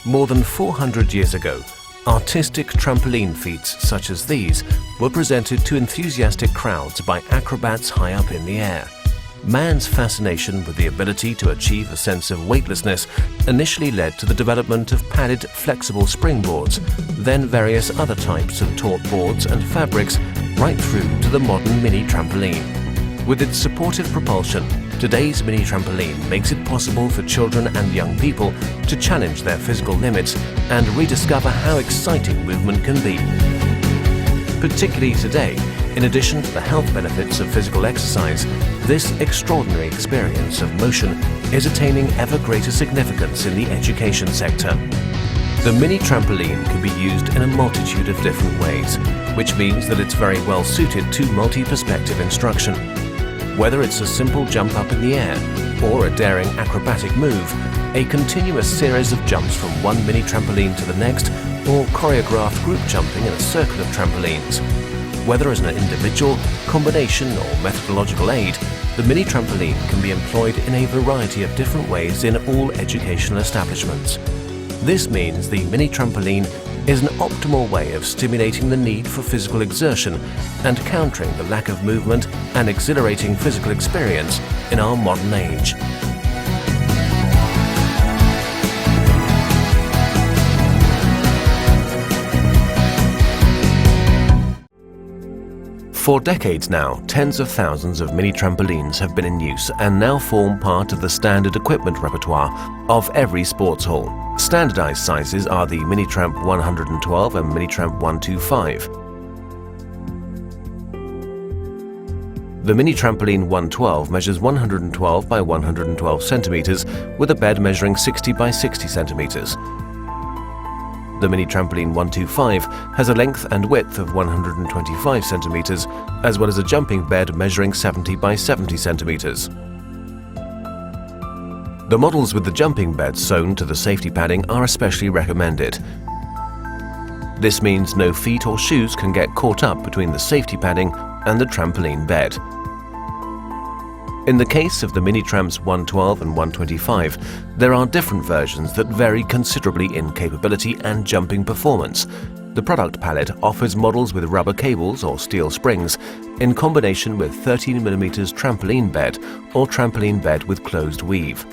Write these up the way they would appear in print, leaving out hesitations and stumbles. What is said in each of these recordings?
More than 400 years ago, artistic trampoline feats such as these were presented to enthusiastic crowds by acrobats high up in the air. Man's fascination with the ability to achieve a sense of weightlessness initially led to the development of padded, flexible springboards, then various other types of taut boards and fabrics, right through to the modern mini trampoline. With its supportive propulsion, today's mini trampoline makes it possible for children and young people to challenge their physical limits and rediscover how exciting movement can be. Particularly today, in addition to the health benefits of physical exercise, this extraordinary experience of motion is attaining ever greater significance in the education sector. The mini trampoline can be used in a multitude of different ways, which means that it's very well suited to multi-perspective instruction. Whether it's a simple jump up in the air or a daring acrobatic move, a continuous series of jumps from one mini trampoline to the next, or choreographed group jumping in a circle of trampolines. Whether as an individual, combination or methodological aid, the mini trampoline can be employed in a variety of different ways in all educational establishments. This means the mini trampoline is an optimal way of stimulating the need for physical exertion and countering the lack of movement and exhilarating physical experience in our modern age. For decades now, tens of thousands of mini trampolines have been in use and now form part of the standard equipment repertoire of every sports hall. Standardized sizes are the Minitramp 112 and Minitramp 125. The mini trampoline 112 measures 112 by 112 centimeters with a bed measuring 60 by 60 centimeters. The mini trampoline 125 has a length and width of 125 centimeters, as well as a jumping bed measuring 70 by 70 centimeters. The models with the jumping bed sewn to the safety padding are especially recommended. This means no feet or shoes can get caught up between the safety padding and the trampoline bed. In the case of the Minitramps 112 and 125, there are different versions that vary considerably in capability and jumping performance. The product palette offers models with rubber cables or steel springs in combination with 13mm trampoline bed or trampoline bed with closed weave.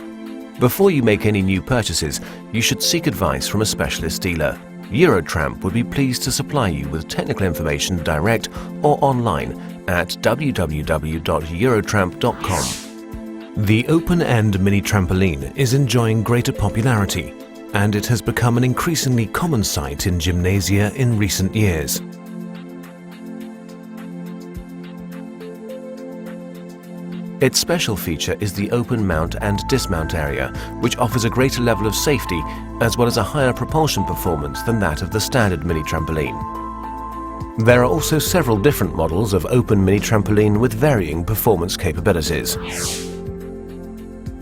Before you make any new purchases, you should seek advice from a specialist dealer. Eurotramp would be pleased to supply you with technical information direct or online at www.eurotramp.com. The open-end mini trampoline is enjoying greater popularity, and it has become an increasingly common sight in gymnasia in recent years. Its special feature is the open mount and dismount area, which offers a greater level of safety as well as a higher propulsion performance than that of the standard mini trampoline. There are also several different models of open mini trampoline with varying performance capabilities.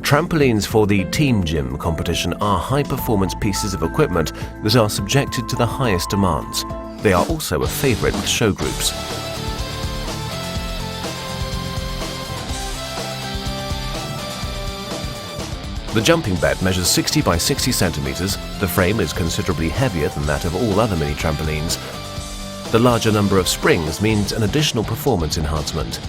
Trampolines for the team gym competition are high-performance pieces of equipment that are subjected to the highest demands. They are also a favorite with show groups. The jumping bed measures 60 by 60 centimeters. The frame is considerably heavier than that of all other mini trampolines. The larger number of springs means an additional performance enhancement.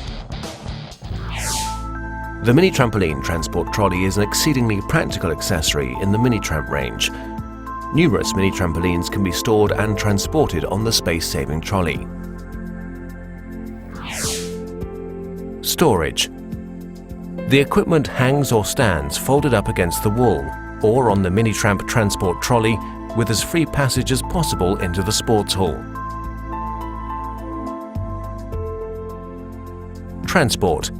The mini trampoline transport trolley is an exceedingly practical accessory in the Minitramp range. Numerous mini trampolines can be stored and transported on the space-saving trolley. Storage. The equipment hangs or stands folded up against the wall or on the Minitramp transport trolley with as free passage as possible into the sports hall. Transport.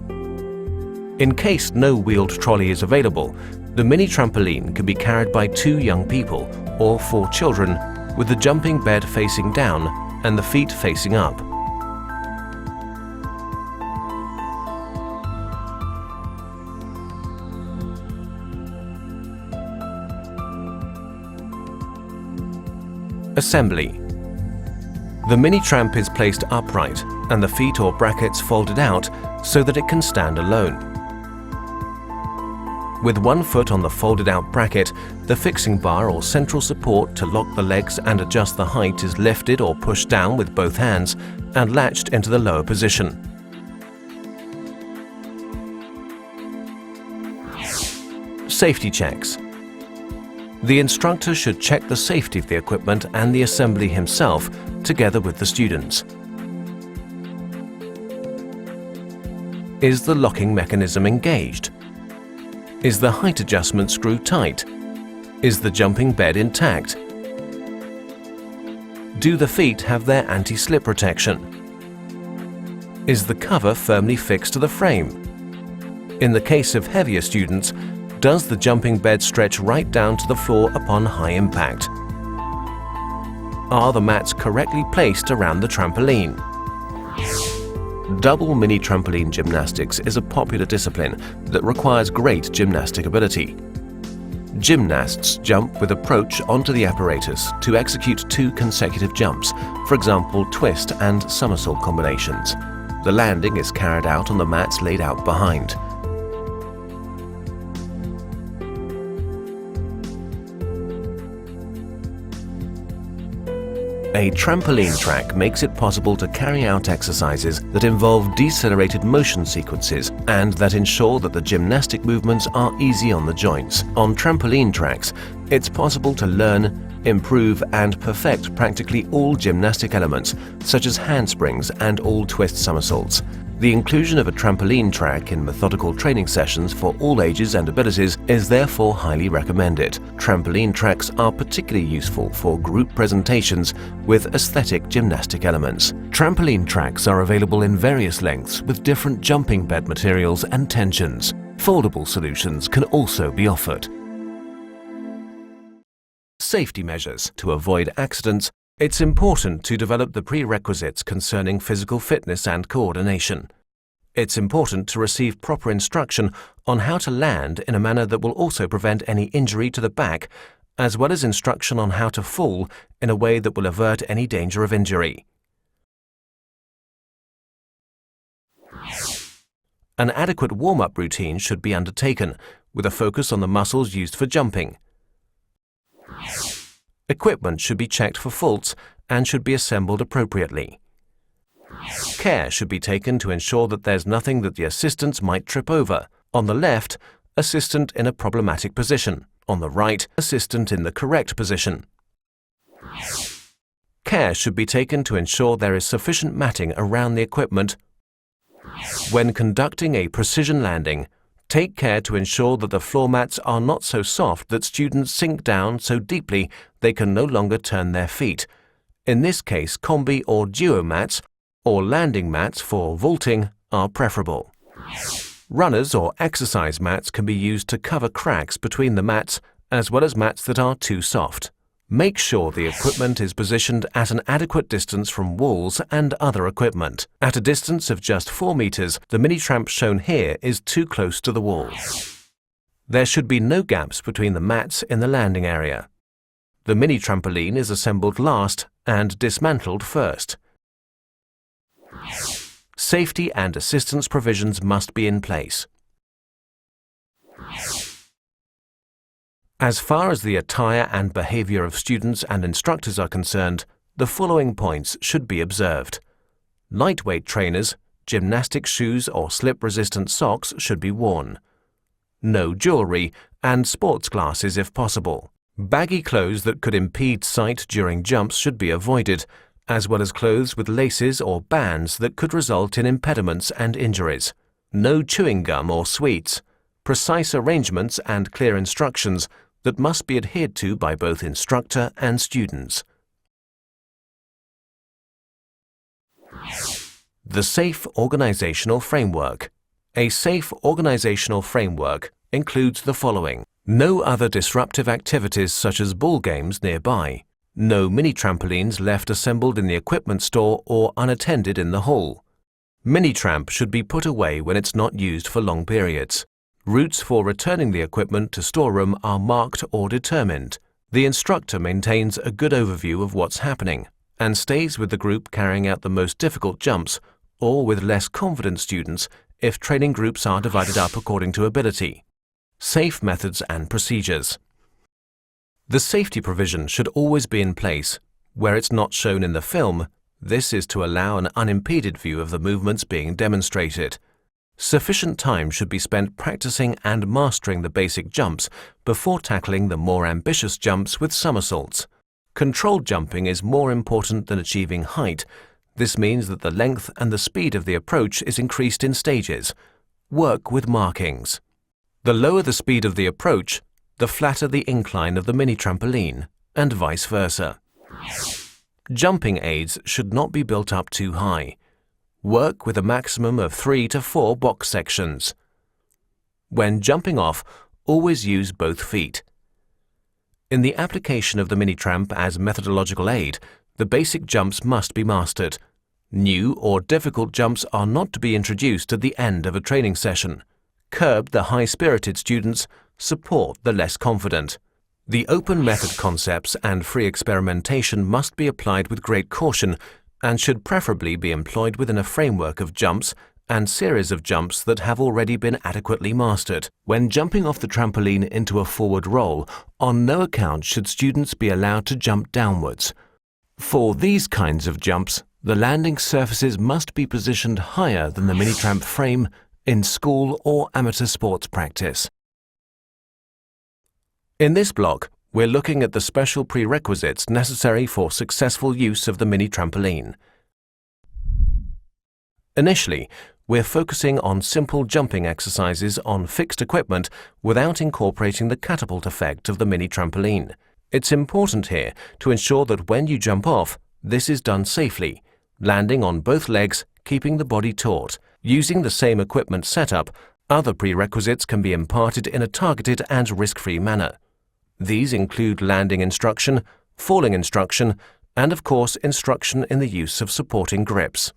In case no wheeled trolley is available, the mini trampoline can be carried by 2 young people or 4 children with the jumping bed facing down and the feet facing up. Assembly. The Minitramp is placed upright and the feet or brackets folded out so that it can stand alone. With one foot on the folded-out bracket, the fixing bar or central support to lock the legs and adjust the height is lifted or pushed down with both hands and latched into the lower position. Safety checks. The instructor should check the safety of the equipment and the assembly himself, together with the students. Is the locking mechanism engaged? Is the height adjustment screw tight? Is the jumping bed intact? Do the feet have their anti-slip protection? Is the cover firmly fixed to the frame? In the case of heavier students, does the jumping bed stretch right down to the floor upon high impact? Are the mats correctly placed around the trampoline? Double mini trampoline gymnastics is a popular discipline that requires great gymnastic ability. Gymnasts jump with approach onto the apparatus to execute 2 consecutive jumps, for example twist and somersault combinations. The landing is carried out on the mats laid out behind. A trampoline track makes it possible to carry out exercises that involve decelerated motion sequences and that ensure that the gymnastic movements are easy on the joints. On trampoline tracks, it's possible to learn, improve and perfect practically all gymnastic elements, such as handsprings and all twist somersaults. The inclusion of a trampoline track in methodical training sessions for all ages and abilities is therefore highly recommended. Trampoline tracks are particularly useful for group presentations with aesthetic gymnastic elements. Trampoline tracks are available in various lengths with different jumping bed materials and tensions. Foldable solutions can also be offered. Safety measures. To avoid accidents, it's important to develop the prerequisites concerning physical fitness and coordination. It's important to receive proper instruction on how to land in a manner that will also prevent any injury to the back, as well as instruction on how to fall in a way that will avert any danger of injury. An adequate warm-up routine should be undertaken, with a focus on the muscles used for jumping. Equipment should be checked for faults and should be assembled appropriately. Care should be taken to ensure that there's nothing that the assistants might trip over. On the left, assistant in a problematic position. On the right, assistant in the correct position. Care should be taken to ensure there is sufficient matting around the equipment. When conducting a precision landing, take care to ensure that the floor mats are not so soft that students sink down so deeply they can no longer turn their feet. In this case, combi or duo mats or landing mats for vaulting are preferable. Runners or exercise mats can be used to cover cracks between the mats as well as mats that are too soft. Make sure the equipment is positioned at an adequate distance from walls and other equipment. At a distance of just 4 meters, the Minitramp shown here is too close to the wall. There should be no gaps between the mats in the landing area. The mini trampoline is assembled last and dismantled first. Safety and assistance provisions must be in place. As far as the attire and behavior of students and instructors are concerned, the following points should be observed. Lightweight trainers, gymnastic shoes or slip-resistant socks should be worn. No jewelry and sports glasses if possible. Baggy clothes that could impede sight during jumps should be avoided, as well as clothes with laces or bands that could result in impediments and injuries. No chewing gum or sweets. Precise arrangements and clear instructions that must be adhered to by both instructor and students. The Safe Organizational Framework. A safe organizational framework includes the following: no other disruptive activities such as ball games nearby, no mini trampolines left assembled in the equipment store or unattended in the hall. Minitramp should be put away when it's not used for long periods. Routes for returning the equipment to storeroom are marked or determined. The instructor maintains a good overview of what's happening and stays with the group carrying out the most difficult jumps or with less confident students if training groups are divided up according to ability. Safe methods and procedures. The safety provision should always be in place. Where it's not shown in the film, this is to allow an unimpeded view of the movements being demonstrated. Sufficient time should be spent practicing and mastering the basic jumps before tackling the more ambitious jumps with somersaults. Controlled jumping is more important than achieving height. This means that the length and the speed of the approach is increased in stages. Work with markings. The lower the speed of the approach, the flatter the incline of the mini trampoline, and vice versa. Jumping aids should not be built up too high. Work with a maximum of 3 to 4 box sections. When jumping off, always use both feet. In the application of the mini-tramp as methodological aid, the basic jumps must be mastered. New or difficult jumps are not to be introduced at the end of a training session. Curb the high-spirited students, support the less confident. The open method concepts and free experimentation must be applied with great caution and should preferably be employed within a framework of jumps and series of jumps that have already been adequately mastered. When jumping off the trampoline into a forward roll, on no account should students be allowed to jump downwards. For these kinds of jumps, the landing surfaces must be positioned higher than the mini-tramp frame in school or amateur sports practice. In this block, we're looking at the special prerequisites necessary for successful use of the mini trampoline. Initially, we're focusing on simple jumping exercises on fixed equipment without incorporating the catapult effect of the mini trampoline. It's important here to ensure that when you jump off, this is done safely, landing on both legs, keeping the body taut. Using the same equipment setup, other prerequisites can be imparted in a targeted and risk-free manner. These include landing instruction, falling instruction, and of course instruction in the use of supporting grips.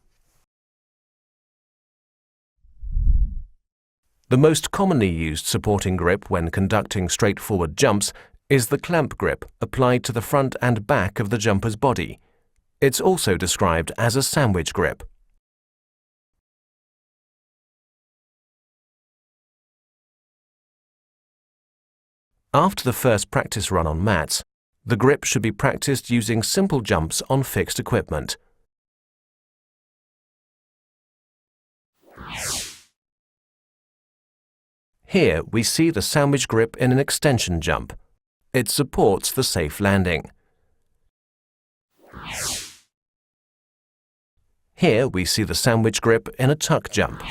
The most commonly used supporting grip when conducting straightforward jumps is the clamp grip applied to the front and back of the jumper's body. It's also described as a sandwich grip. After the first practice run on mats, the grip should be practiced using simple jumps on fixed equipment. Here we see the sandwich grip in an extension jump. It supports the safe landing. Here we see the sandwich grip in a tuck jump.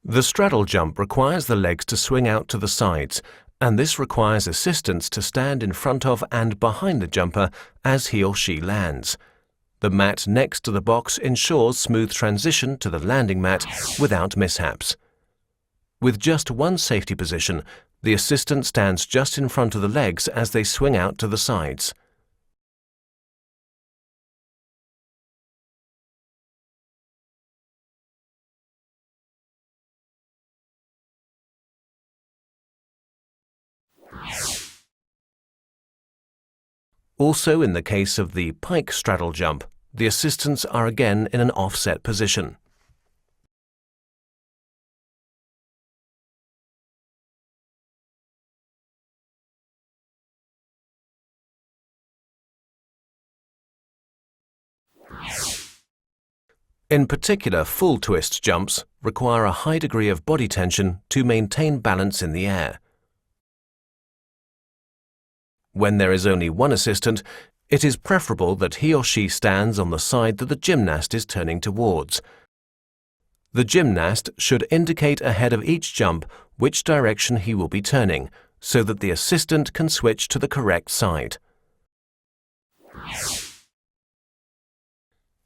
The straddle jump requires the legs to swing out to the sides, and this requires assistants to stand in front of and behind the jumper as he or she lands. The mat next to the box ensures smooth transition to the landing mat without mishaps. With just one safety position, the assistant stands just in front of the legs as they swing out to the sides. Also, in the case of the pike straddle jump, the assistants are again in an offset position. In particular, full twist jumps require a high degree of body tension to maintain balance in the air. When there is only one assistant, it is preferable that he or she stands on the side that the gymnast is turning towards. The gymnast should indicate ahead of each jump which direction he will be turning, so that the assistant can switch to the correct side.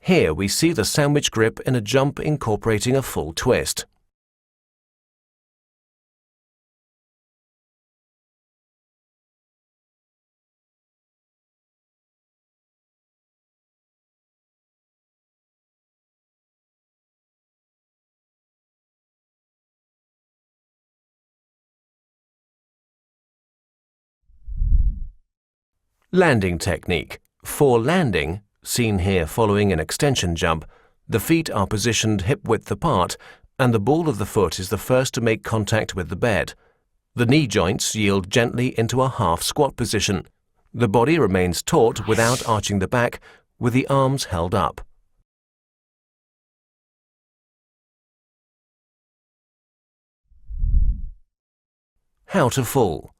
Here we see the sandwich grip in a jump incorporating a full twist. Landing technique. For landing, seen here following an extension jump, the feet are positioned hip-width apart and the ball of the foot is the first to make contact with the bed. The knee joints yield gently into a half squat position. The body remains taut without arching the back, with the arms held up. How to fall.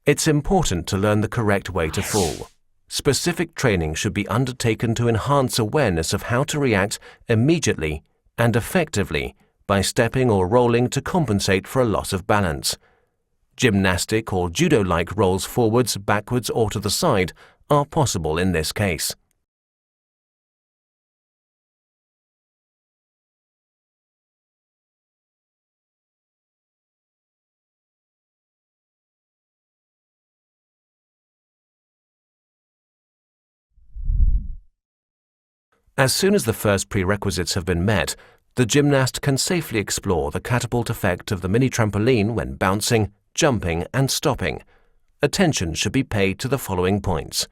It's important to learn the correct way to fall. Specific training should be undertaken to enhance awareness of how to react immediately and effectively by stepping or rolling to compensate for a loss of balance. Gymnastic or judo-like rolls forwards, backwards or to the side are possible in this case. As soon as the first prerequisites have been met, the gymnast can safely explore the catapult effect of the mini trampoline when bouncing, jumping and stopping. Attention should be paid to the following points.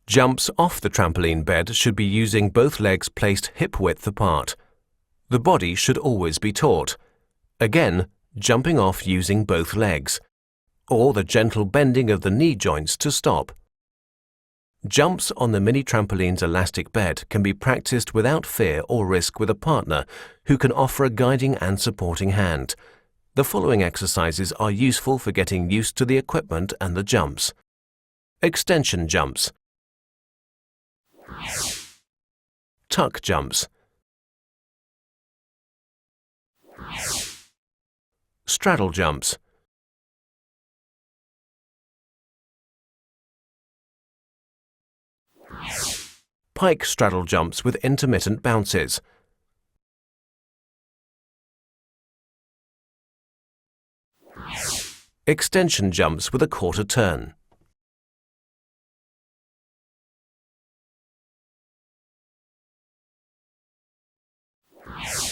Jumps off the trampoline bed should be using both legs placed hip-width apart. The body should always be taut. Again, jumping off using both legs, or the gentle bending of the knee joints to stop. Jumps on the mini trampoline's elastic bed can be practiced without fear or risk with a partner who can offer a guiding and supporting hand. The following exercises are useful for getting used to the equipment and the jumps. Extension jumps. Tuck jumps. Straddle jumps. Pike straddle jumps with intermittent bounces. Extension jumps with a quarter turn.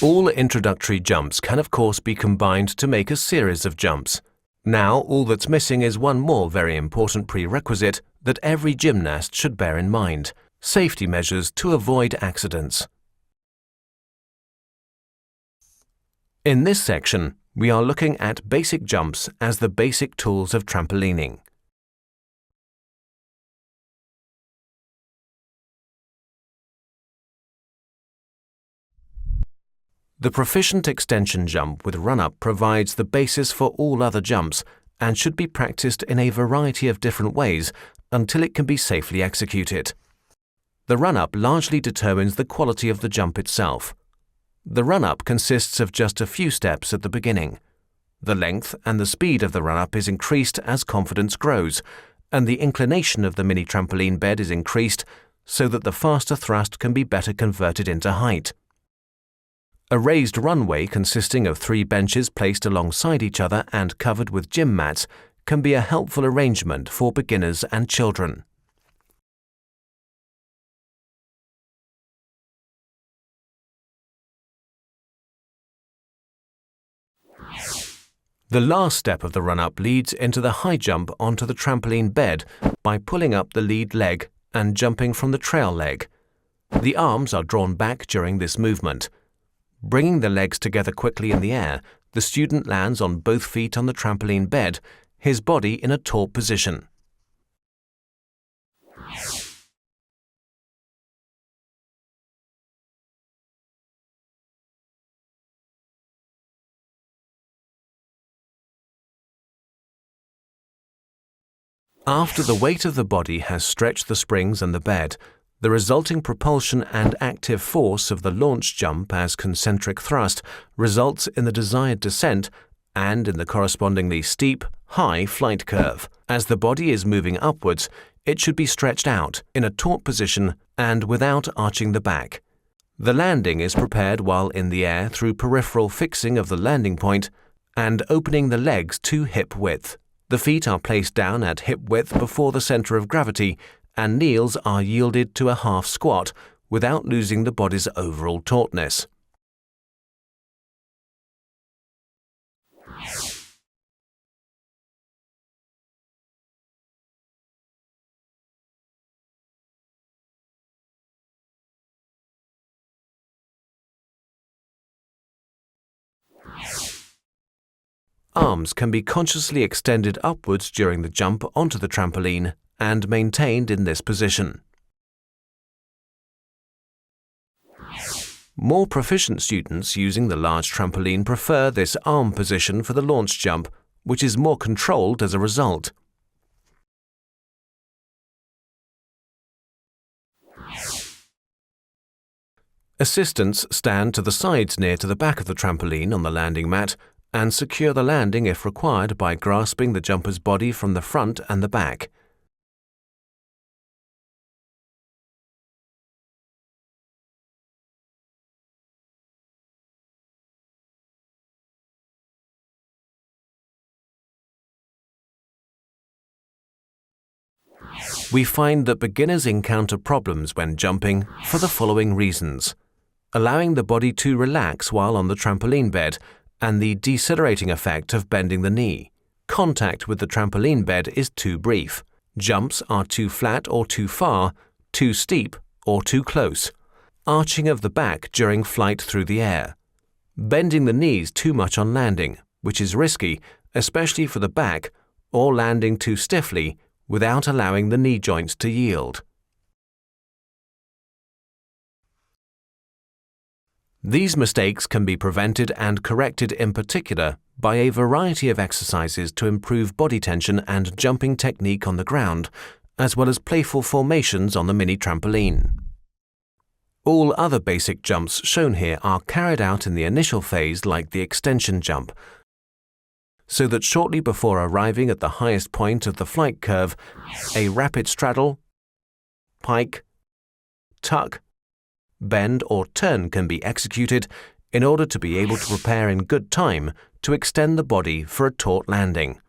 All introductory jumps can of course be combined to make a series of jumps. Now all that's missing is one more very important prerequisite that every gymnast should bear in mind: safety measures to avoid accidents. In this section, we are looking at basic jumps as the basic tools of trampolining. The proficient extension jump with run-up provides the basis for all other jumps and should be practiced in a variety of different ways until it can be safely executed. The run-up largely determines the quality of the jump itself. The run-up consists of just a few steps at the beginning. The length and the speed of the run-up is increased as confidence grows, and the inclination of the mini trampoline bed is increased so that the faster thrust can be better converted into height. A raised runway consisting of 3 benches placed alongside each other and covered with gym mats can be a helpful arrangement for beginners and children. The last step of the run-up leads into the high jump onto the trampoline bed by pulling up the lead leg and jumping from the trail leg. The arms are drawn back during this movement. Bringing the legs together quickly in the air, the student lands on both feet on the trampoline bed, his body in a taut position. After the weight of the body has stretched the springs and the bed, the resulting propulsion and active force of the launch jump as concentric thrust results in the desired descent and in the correspondingly steep, high flight curve. As the body is moving upwards, it should be stretched out in a taut position and without arching the back. The landing is prepared while in the air through peripheral fixing of the landing point and opening the legs to hip width. The feet are placed down at hip width before the center of gravity, and knees are yielded to a half squat without losing the body's overall tautness. Arms can be consciously extended upwards during the jump onto the trampoline and maintained in this position. More proficient students using the large trampoline prefer this arm position for the launch jump, which is more controlled as a result. Assistants stand to the sides near to the back of the trampoline on the landing mat and secure the landing if required by grasping the jumper's body from the front and the back. We find that beginners encounter problems when jumping for the following reasons: allowing the body to relax while on the trampoline bed and the decelerating effect of bending the knee. Contact with the trampoline bed is too brief. Jumps are too flat or too far, too steep or too close. Arching of the back during flight through the air. Bending the knees too much on landing, which is risky, especially for the back, or landing too stiffly without allowing the knee joints to yield. These mistakes can be prevented and corrected in particular by a variety of exercises to improve body tension and jumping technique on the ground, as well as playful formations on the mini trampoline. All other basic jumps shown here are carried out in the initial phase like the extension jump, so that shortly before arriving at the highest point of the flight curve, a rapid straddle, pike, tuck, bend or turn can be executed in order to be able to prepare in good time to extend the body for a taut landing.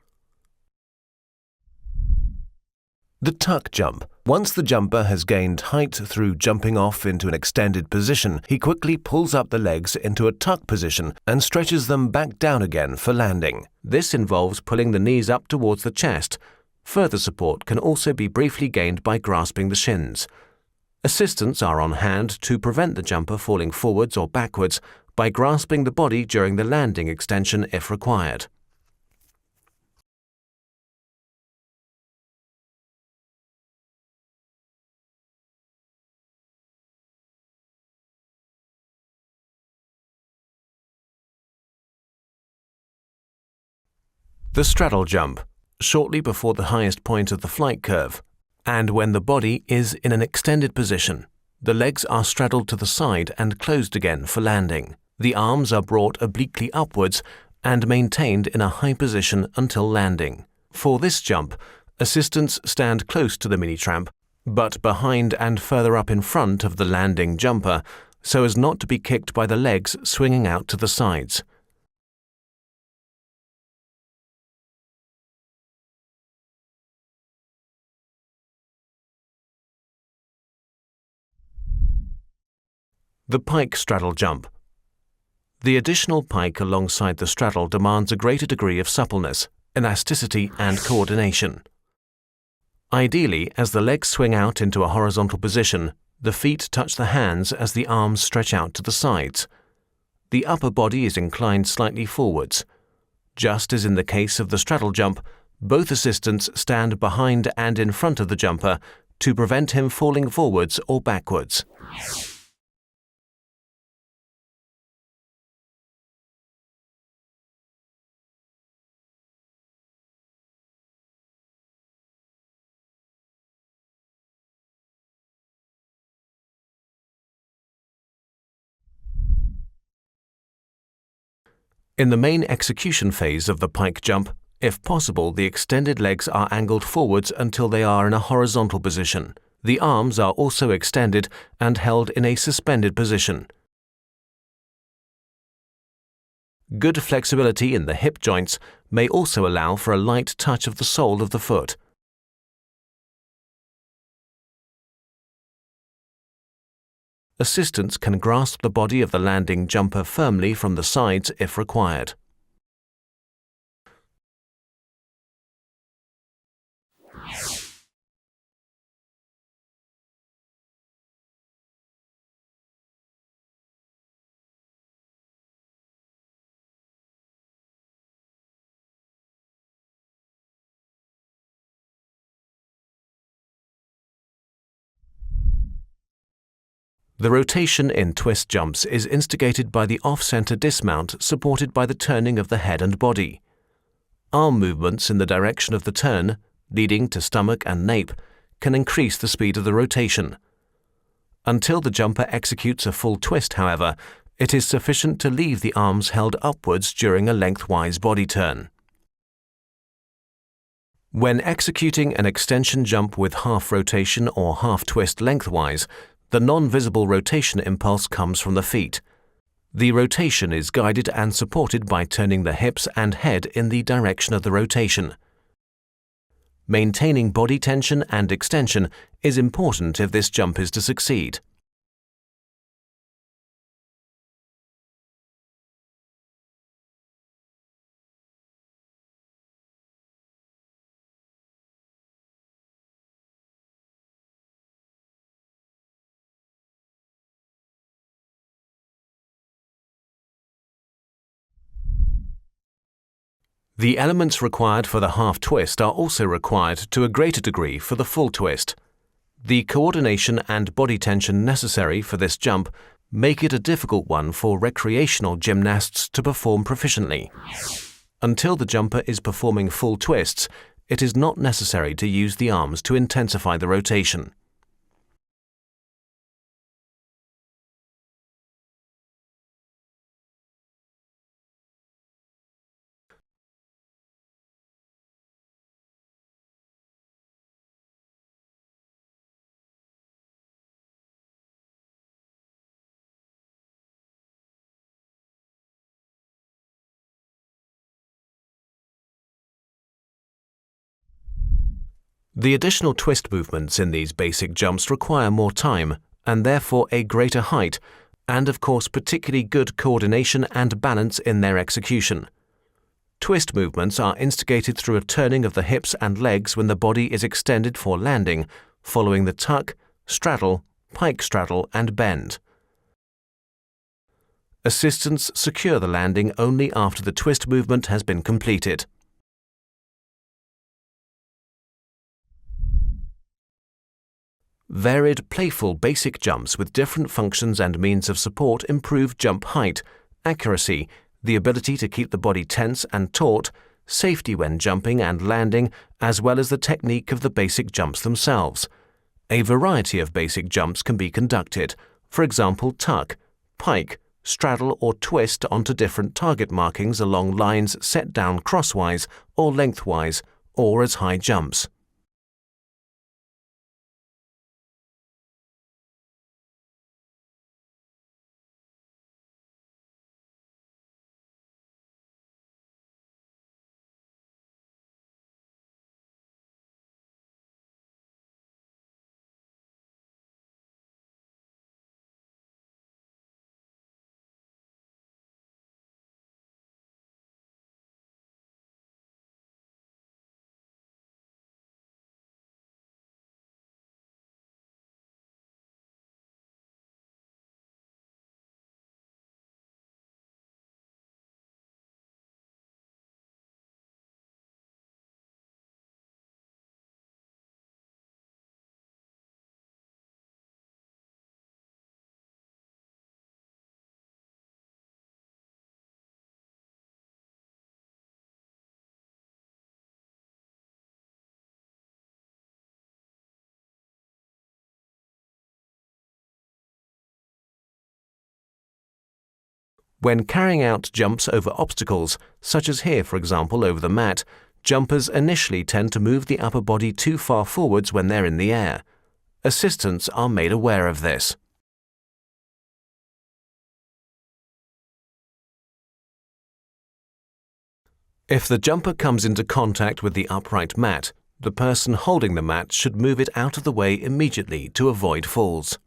The tuck jump. Once the jumper has gained height through jumping off into an extended position, he quickly pulls up the legs into a tuck position and stretches them back down again for landing. This involves pulling the knees up towards the chest. Further support can also be briefly gained by grasping the shins. Assistants are on hand to prevent the jumper falling forwards or backwards by grasping the body during the landing extension if required. The straddle jump, shortly before the highest point of the flight curve, and when the body is in an extended position. The legs are straddled to the side and closed again for landing. The arms are brought obliquely upwards and maintained in a high position until landing. For this jump, assistants stand close to the mini-tramp, but behind and further up in front of the landing jumper, so as not to be kicked by the legs swinging out to the sides. The pike straddle jump. The additional pike alongside the straddle demands a greater degree of suppleness, elasticity and coordination. Ideally, as the legs swing out into a horizontal position, the feet touch the hands as the arms stretch out to the sides. The upper body is inclined slightly forwards. Just as in the case of the straddle jump, both assistants stand behind and in front of the jumper to prevent him falling forwards or backwards. In the main execution phase of the pike jump, if possible, the extended legs are angled forwards until they are in a horizontal position. The arms are also extended and held in a suspended position. Good flexibility in the hip joints may also allow for a light touch of the sole of the foot. Assistants can grasp the body of the landing jumper firmly from the sides if required. The rotation in twist jumps is instigated by the off-center dismount supported by the turning of the head and body. Arm movements in the direction of the turn, leading to stomach and nape, can increase the speed of the rotation. Until the jumper executes a full twist, however, it is sufficient to leave the arms held upwards during a lengthwise body turn. When executing an extension jump with half rotation or half twist lengthwise, the non-visible rotation impulse comes from the feet. The rotation is guided and supported by turning the hips and head in the direction of the rotation. Maintaining body tension and extension is important if this jump is to succeed. The elements required for the half twist are also required to a greater degree for the full twist. The coordination and body tension necessary for this jump make it a difficult one for recreational gymnasts to perform proficiently. Until the jumper is performing full twists, it is not necessary to use the arms to intensify the rotation. The additional twist movements in these basic jumps require more time and therefore a greater height and of course particularly good coordination and balance in their execution. Twist movements are instigated through a turning of the hips and legs when the body is extended for landing, following the tuck, straddle, pike straddle and bend. Assistants secure the landing only after the twist movement has been completed. Varied, playful basic jumps with different functions and means of support improve jump height, accuracy, the ability to keep the body tense and taut, safety when jumping and landing, as well as the technique of the basic jumps themselves. A variety of basic jumps can be conducted, for example tuck, pike, straddle or twist onto different target markings along lines set down crosswise or lengthwise, or as high jumps. When carrying out jumps over obstacles, such as here for example over the mat, jumpers initially tend to move the upper body too far forwards when they're in the air. Assistants are made aware of this. If the jumper comes into contact with the upright mat, the person holding the mat should move it out of the way immediately to avoid falls.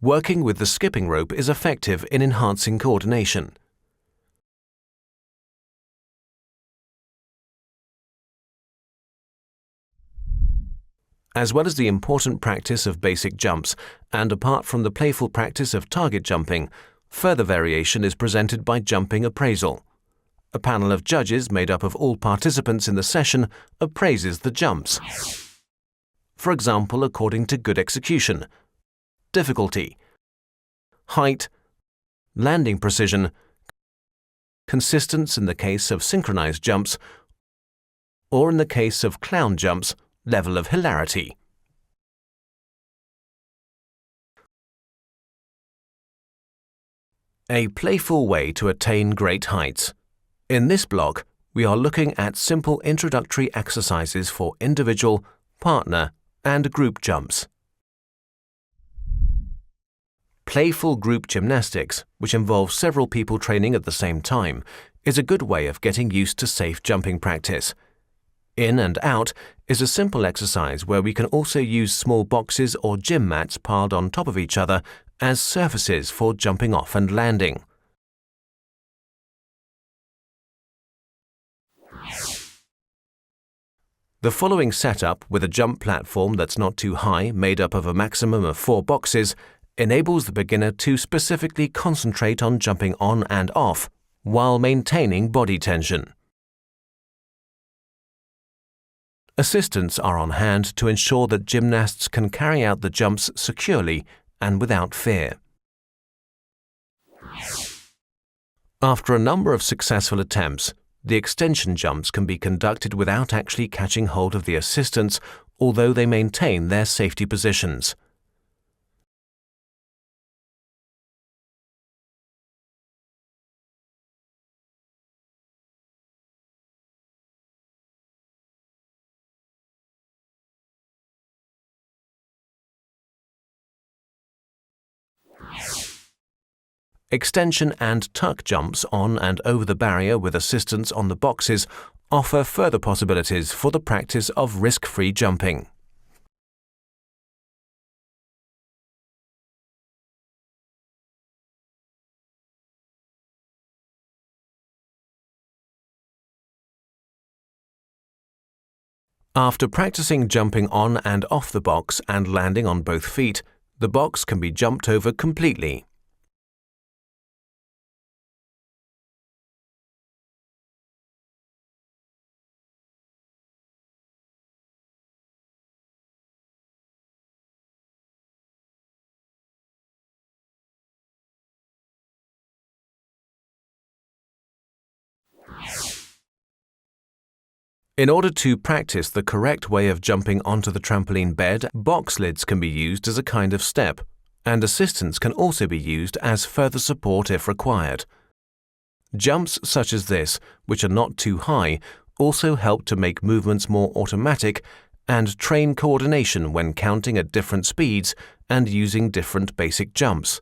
Working with the skipping rope is effective in enhancing coordination. As well as the important practice of basic jumps, and apart from the playful practice of target jumping, further variation is presented by jumping appraisal. A panel of judges made up of all participants in the session appraises the jumps. For example, according to good execution, difficulty, height, landing precision, consistence in the case of synchronized jumps, or in the case of clown jumps, level of hilarity. A playful way to attain great heights. In this block, we are looking at simple introductory exercises for individual, partner, and group jumps. Playful group gymnastics, which involves several people training at the same time, is a good way of getting used to safe jumping practice. In and out is a simple exercise where we can also use small boxes or gym mats piled on top of each other as surfaces for jumping off and landing. The following setup, with a jump platform that's not too high, made up of a maximum of 4 boxes, enables the beginner to specifically concentrate on jumping on and off while maintaining body tension. Assistants are on hand to ensure that gymnasts can carry out the jumps securely and without fear. After a number of successful attempts, the extension jumps can be conducted without actually catching hold of the assistants, although they maintain their safety positions. Extension and tuck jumps on and over the barrier with assistants on the boxes offer further possibilities for the practice of risk-free jumping. After practicing jumping on and off the box and landing on both feet, the box can be jumped over completely. In order to practice the correct way of jumping onto the trampoline bed, box lids can be used as a kind of step, and assistants can also be used as further support if required. Jumps such as this, which are not too high, also help to make movements more automatic and train coordination when counting at different speeds and using different basic jumps.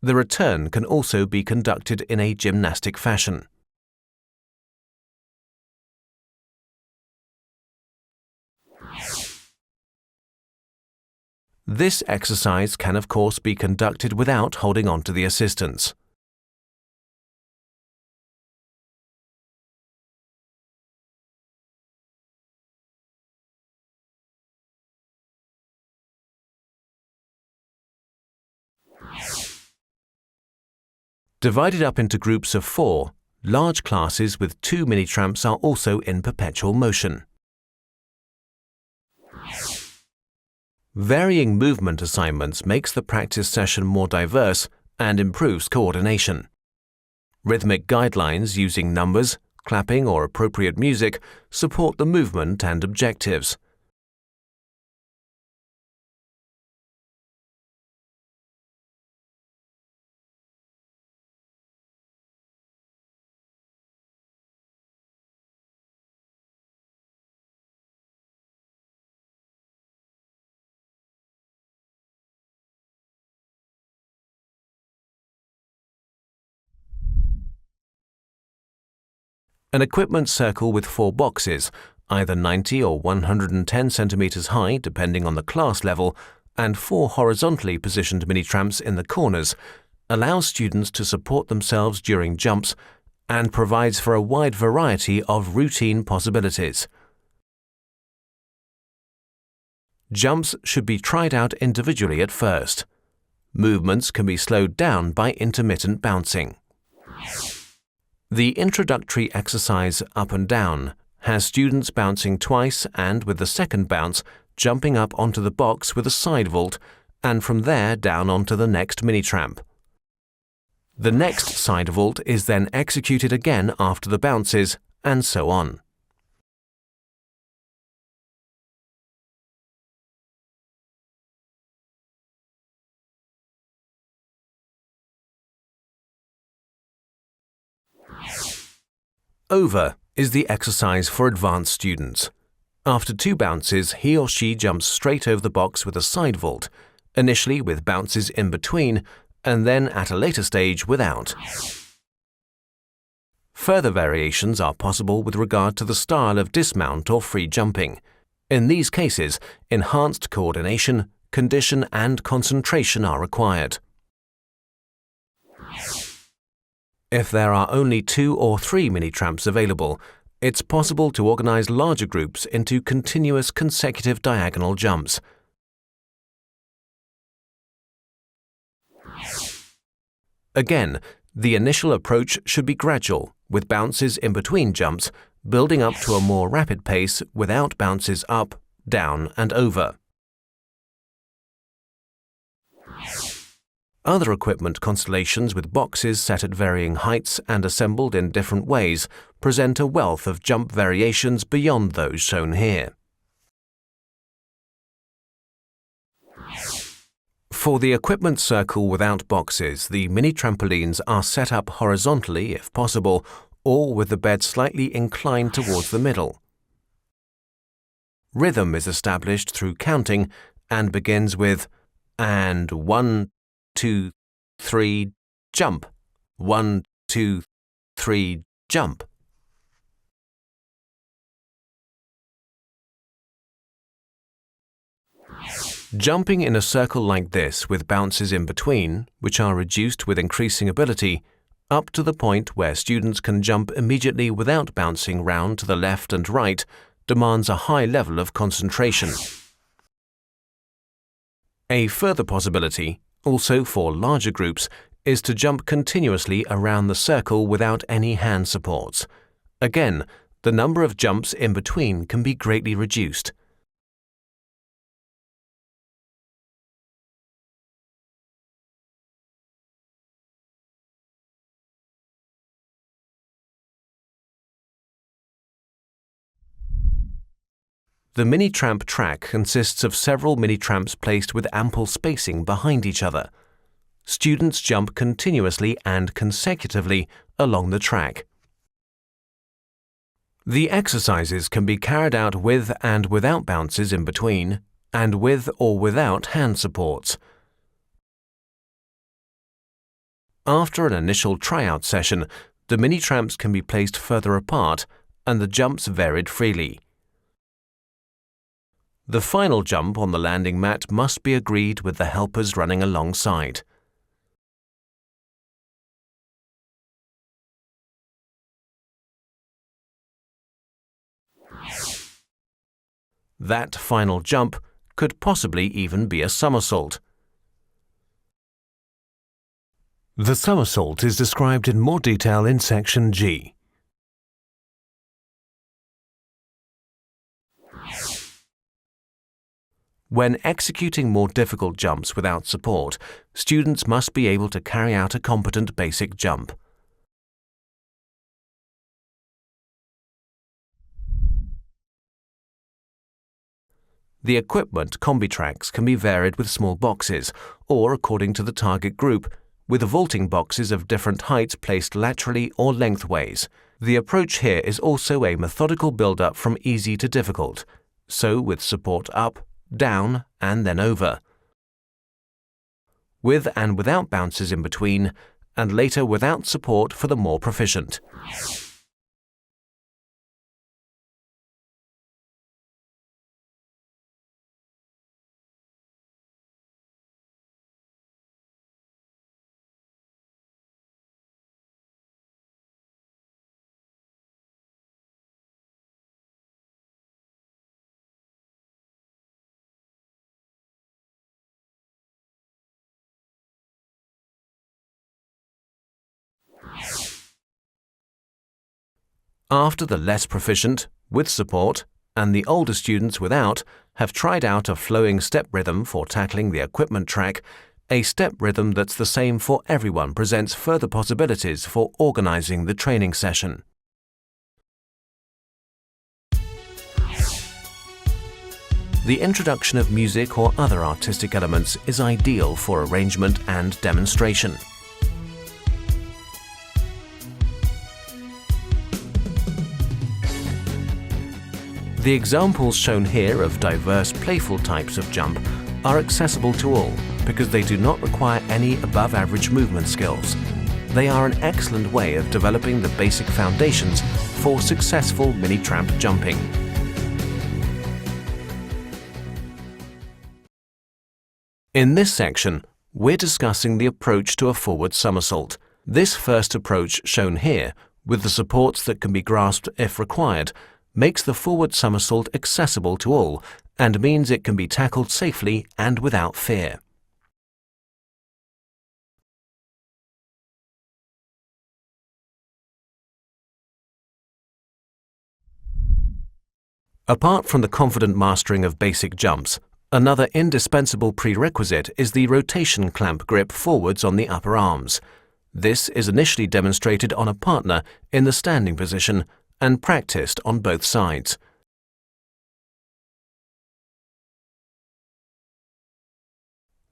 The return can also be conducted in a gymnastic fashion. This exercise can of course be conducted without holding on to the assistants. Divided up into groups of 4, large classes with 2 mini-tramps are also in perpetual motion. Varying movement assignments makes the practice session more diverse and improves coordination. Rhythmic guidelines using numbers, clapping or appropriate music support the movement and objectives. An equipment circle with 4 boxes, either 90 or 110 centimeters high depending on the class level, and 4 horizontally positioned mini-tramps in the corners, allows students to support themselves during jumps and provides for a wide variety of routine possibilities. Jumps should be tried out individually at first. Movements can be slowed down by intermittent bouncing. The introductory exercise up and down has students bouncing twice and with the second bounce jumping up onto the box with a side vault and from there down onto the next mini-tramp. The next side vault is then executed again after the bounces, and so on. Over is the exercise for advanced students. After 2 bounces, he or she jumps straight over the box with a side vault, initially with bounces in between, and then at a later stage without. Further variations are possible with regard to the style of dismount or free jumping. In these cases, enhanced coordination, condition and concentration are required. If there are only 2 or 3 mini-tramps available, it's possible to organize larger groups into continuous consecutive diagonal jumps. Again, the initial approach should be gradual, with bounces in between jumps, building up to a more rapid pace without bounces up, down and over. Other equipment constellations with boxes set at varying heights and assembled in different ways present a wealth of jump variations beyond those shown here. For the equipment circle without boxes, the mini trampolines are set up horizontally if possible, or with the bed slightly inclined towards the middle. Rhythm is established through counting and begins with and 1, 2, 3, jump. 1, 2, 3, jump. Jumping in a circle like this with bounces in between, which are reduced with increasing ability, up to the point where students can jump immediately without bouncing round to the left and right, demands a high level of concentration. A further possibility, also for larger groups, is to jump continuously around the circle without any hand supports. Again, the number of jumps in between can be greatly reduced. The mini-tramp track consists of several mini-tramps placed with ample spacing behind each other. Students jump continuously and consecutively along the track. The exercises can be carried out with and without bounces in between, and with or without hand supports. After an initial tryout session, the mini-tramps can be placed further apart and the jumps varied freely. The final jump on the landing mat must be agreed with the helpers running alongside. That final jump could possibly even be a somersault. The somersault is described in more detail in section G. When executing more difficult jumps without support, students must be able to carry out a competent basic jump. The equipment combi tracks can be varied with small boxes, or according to the target group, with vaulting boxes of different heights placed laterally or lengthways. The approach here is also a methodical build-up from easy to difficult, so with support up, down and then over, with and without bounces in between, and later without support for the more proficient. After the less proficient, with support, and the older students without have tried out a flowing step rhythm for tackling the equipment track. A step rhythm that's the same for everyone presents further possibilities for organizing the training session. The introduction of music or other artistic elements is ideal for arrangement and demonstration. The examples shown here of diverse playful types of jump are accessible to all because they do not require any above-average movement skills. They are an excellent way of developing the basic foundations for successful mini-tramp jumping. In this section, we're discussing the approach to a forward somersault. This first approach shown here, with the supports that can be grasped if required, makes the forward somersault accessible to all and means it can be tackled safely and without fear. Apart from the confident mastering of basic jumps, another indispensable prerequisite is the rotation clamp grip forwards on the upper arms. This is initially demonstrated on a partner in the standing position and practiced on both sides.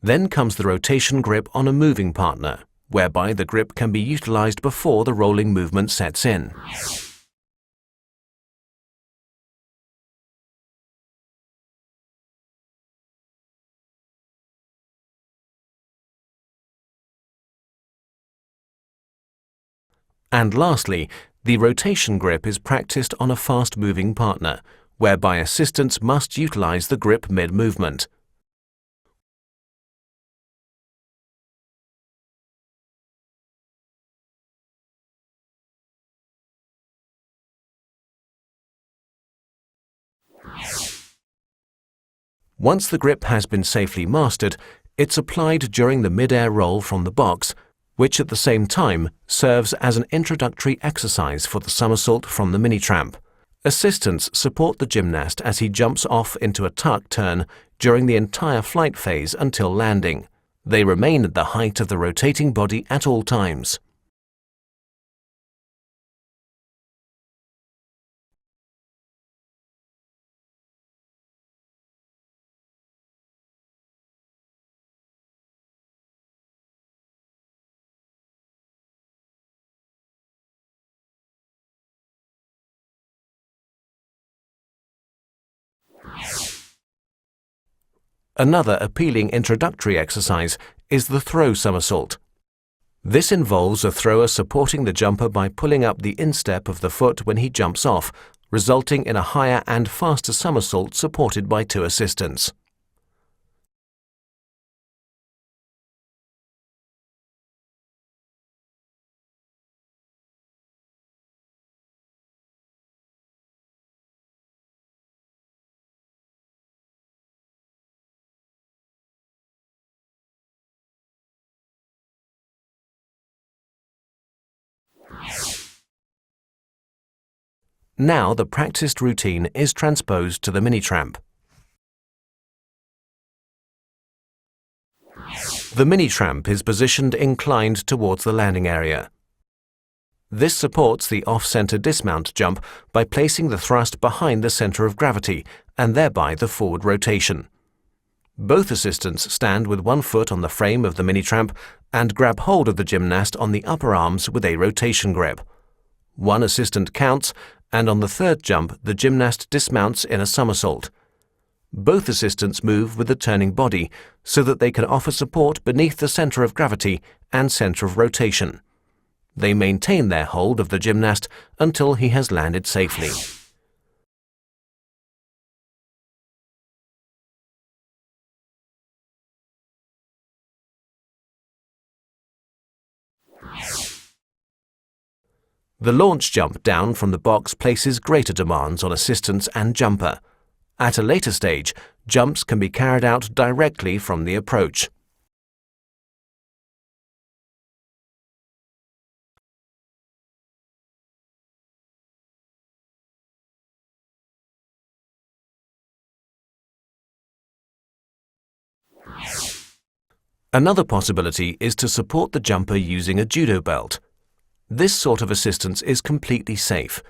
Then comes the rotation grip on a moving partner, whereby the grip can be utilized before the rolling movement sets in. And lastly, the rotation grip is practiced on a fast-moving partner, whereby assistants must utilize the grip mid-movement. Once the grip has been safely mastered, it's applied during the mid-air roll from the box, which at the same time serves as an introductory exercise for the somersault from the mini-tramp. Assistants support the gymnast as he jumps off into a tuck turn during the entire flight phase until landing. They remain at the height of the rotating body at all times. Another appealing introductory exercise is the throw somersault. This involves a thrower supporting the jumper by pulling up the instep of the foot when he jumps off, resulting in a higher and faster somersault supported by two assistants. Now the practiced routine is transposed to the mini-tramp. The mini-tramp is positioned inclined towards the landing area. This supports the off-center dismount jump by placing the thrust behind the center of gravity and thereby the forward rotation. Both assistants stand with one foot on the frame of the mini-tramp and grab hold of the gymnast on the upper arms with a rotation grip. One assistant counts, and on the third jump the gymnast dismounts in a somersault. Both assistants move with the turning body so that they can offer support beneath the center of gravity and center of rotation. They maintain their hold of the gymnast until he has landed safely. The launch jump down from the box places greater demands on assistants and jumper. At a later stage, jumps can be carried out directly from the approach. Another possibility is to support the jumper using a judo belt. This sort of assistance is completely safe.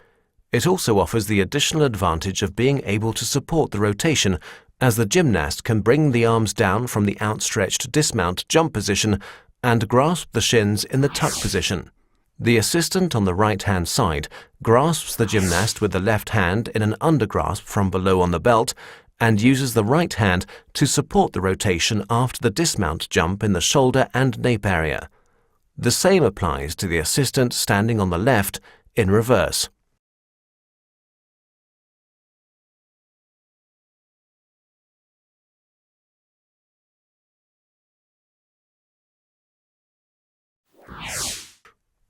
It also offers the additional advantage of being able to support the rotation, as the gymnast can bring the arms down from the outstretched dismount jump position and grasp the shins in the tuck position. The assistant on the right-hand side grasps the gymnast with the left hand in an undergrasp from below on the belt and uses the right hand to support the rotation after the dismount jump in the shoulder and nape area. The same applies to the assistant standing on the left in reverse.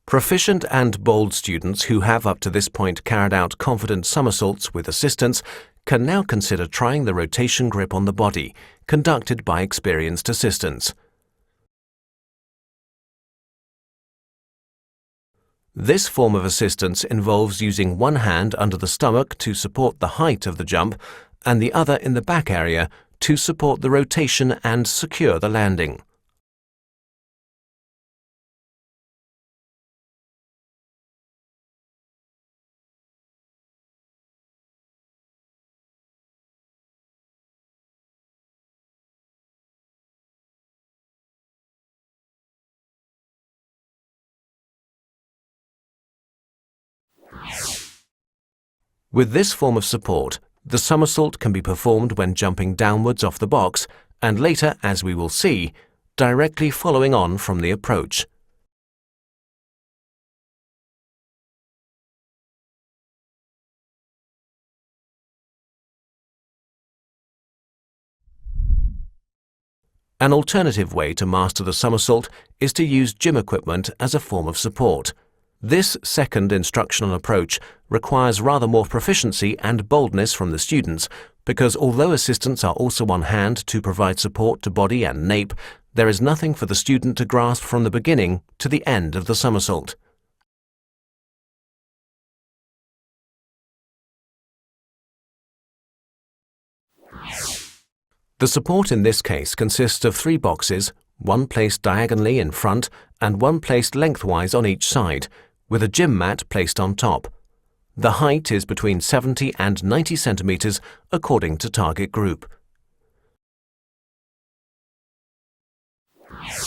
Proficient and bold students who have up to this point carried out confident somersaults with assistance can now consider trying the rotation grip on the body, conducted by experienced assistants. This form of assistance involves using one hand under the stomach to support the height of the jump and the other in the back area to support the rotation and secure the landing. With this form of support, the somersault can be performed when jumping downwards off the box and later, as we will see, directly following on from the approach. An alternative way to master the somersault is to use gym equipment as a form of support. This second instructional approach requires rather more proficiency and boldness from the students because although assistants are also on hand to provide support to body and nape, there is nothing for the student to grasp from the beginning to the end of the somersault. The support in this case consists of 3 boxes, one placed diagonally in front and one placed lengthwise on each side, with a gym mat placed on top. The height is between 70 and 90 centimeters according to target group.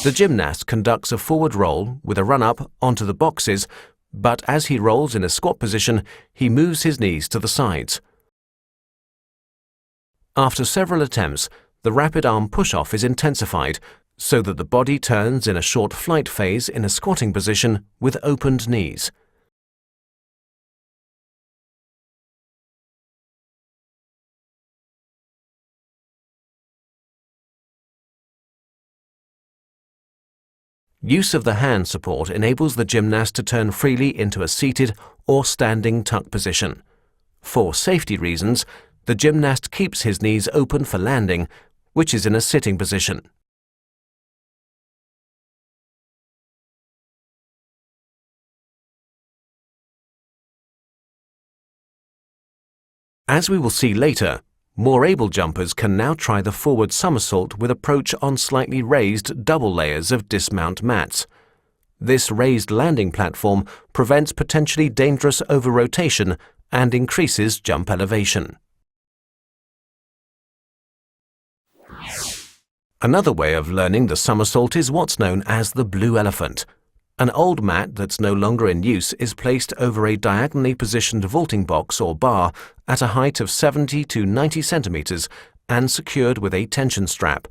The gymnast conducts a forward roll with a run-up onto the boxes, but as he rolls in a squat position, he moves his knees to the sides. After several attempts, the rapid arm push-off is intensified so that the body turns in a short flight phase in a squatting position with opened knees. Use of the hand support enables the gymnast to turn freely into a seated or standing tuck position. For safety reasons, the gymnast keeps his knees open for landing, which is in a sitting position. As we will see later, more able jumpers can now try the forward somersault with approach on slightly raised double layers of dismount mats. This raised landing platform prevents potentially dangerous over-rotation and increases jump elevation. Another way of learning the somersault is what's known as the blue elephant. An old mat that's no longer in use is placed over a diagonally positioned vaulting box or bar at a height of 70 to 90 centimeters and secured with a tension strap.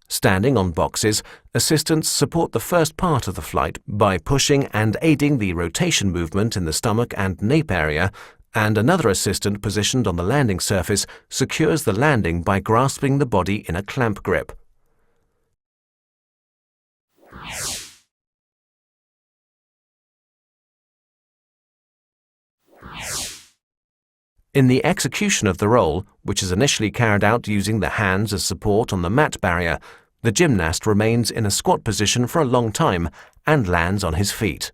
Standing on boxes, assistants support the first part of the flight by pushing and aiding the rotation movement in the stomach and nape area, and another assistant positioned on the landing surface secures the landing by grasping the body in a clamp grip. In the execution of the roll, which is initially carried out using the hands as support on the mat barrier, the gymnast remains in a squat position for a long time and lands on his feet.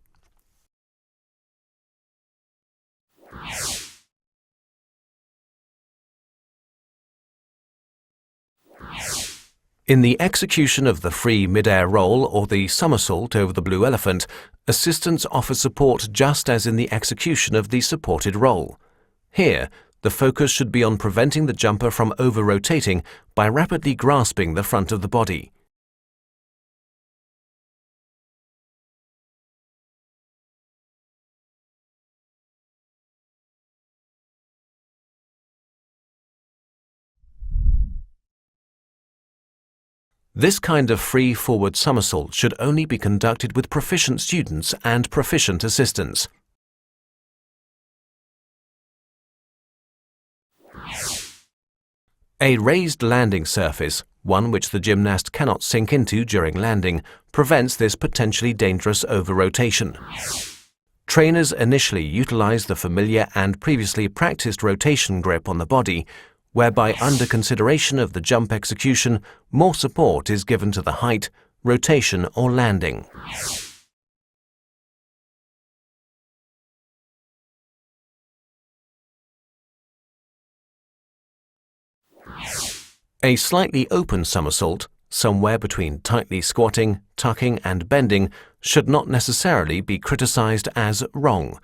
In the execution of the free mid-air roll or the somersault over the blue elephant, assistants offer support just as in the execution of the supported roll. Here, the focus should be on preventing the jumper from over-rotating by rapidly grasping the front of the body. This kind of free forward somersault should only be conducted with proficient students and proficient assistants. A raised landing surface, one which the gymnast cannot sink into during landing, prevents this potentially dangerous over-rotation. Trainers initially utilize the familiar and previously practiced rotation grip on the body, whereby under consideration of the jump execution, more support is given to the height, rotation or landing. A slightly open somersault, somewhere between tightly squatting, tucking and bending, should not necessarily be criticized as wrong.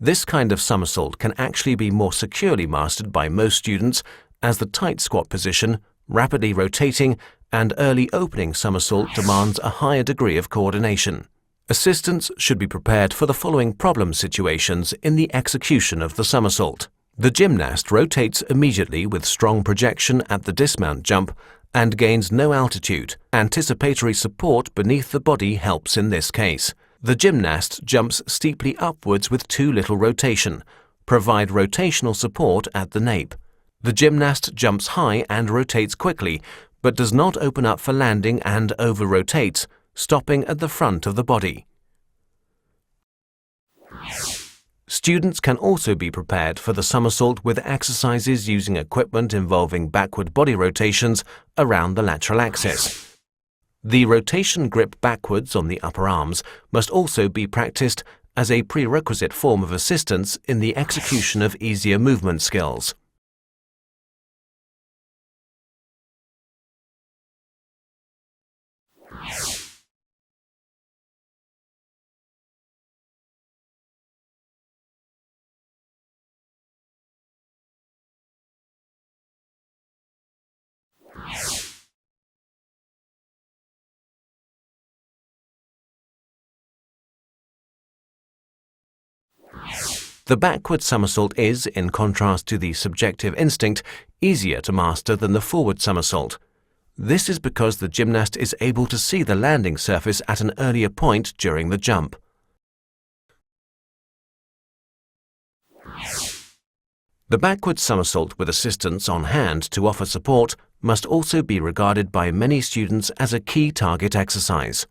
This kind of somersault can actually be more securely mastered by most students, as the tight squat position, rapidly rotating and early opening somersault demands a higher degree of coordination. Assistants should be prepared for the following problem situations in the execution of the somersault. The gymnast rotates immediately with strong projection at the dismount jump and gains no altitude. Anticipatory support beneath the body helps in this case. The gymnast jumps steeply upwards with too little rotation. Provide rotational support at the nape. The gymnast jumps high and rotates quickly, but does not open up for landing and over-rotates, stopping at the front of the body. Students can also be prepared for the somersault with exercises using equipment involving backward body rotations around the lateral axis. The rotation grip backwards on the upper arms must also be practiced as a prerequisite form of assistance in the execution of easier movement skills. The backward somersault is, in contrast to the subjective instinct, easier to master than the forward somersault. This is because the gymnast is able to see the landing surface at an earlier point during the jump. The backward somersault with assistants on hand to offer support must also be regarded by many students as a key target exercise.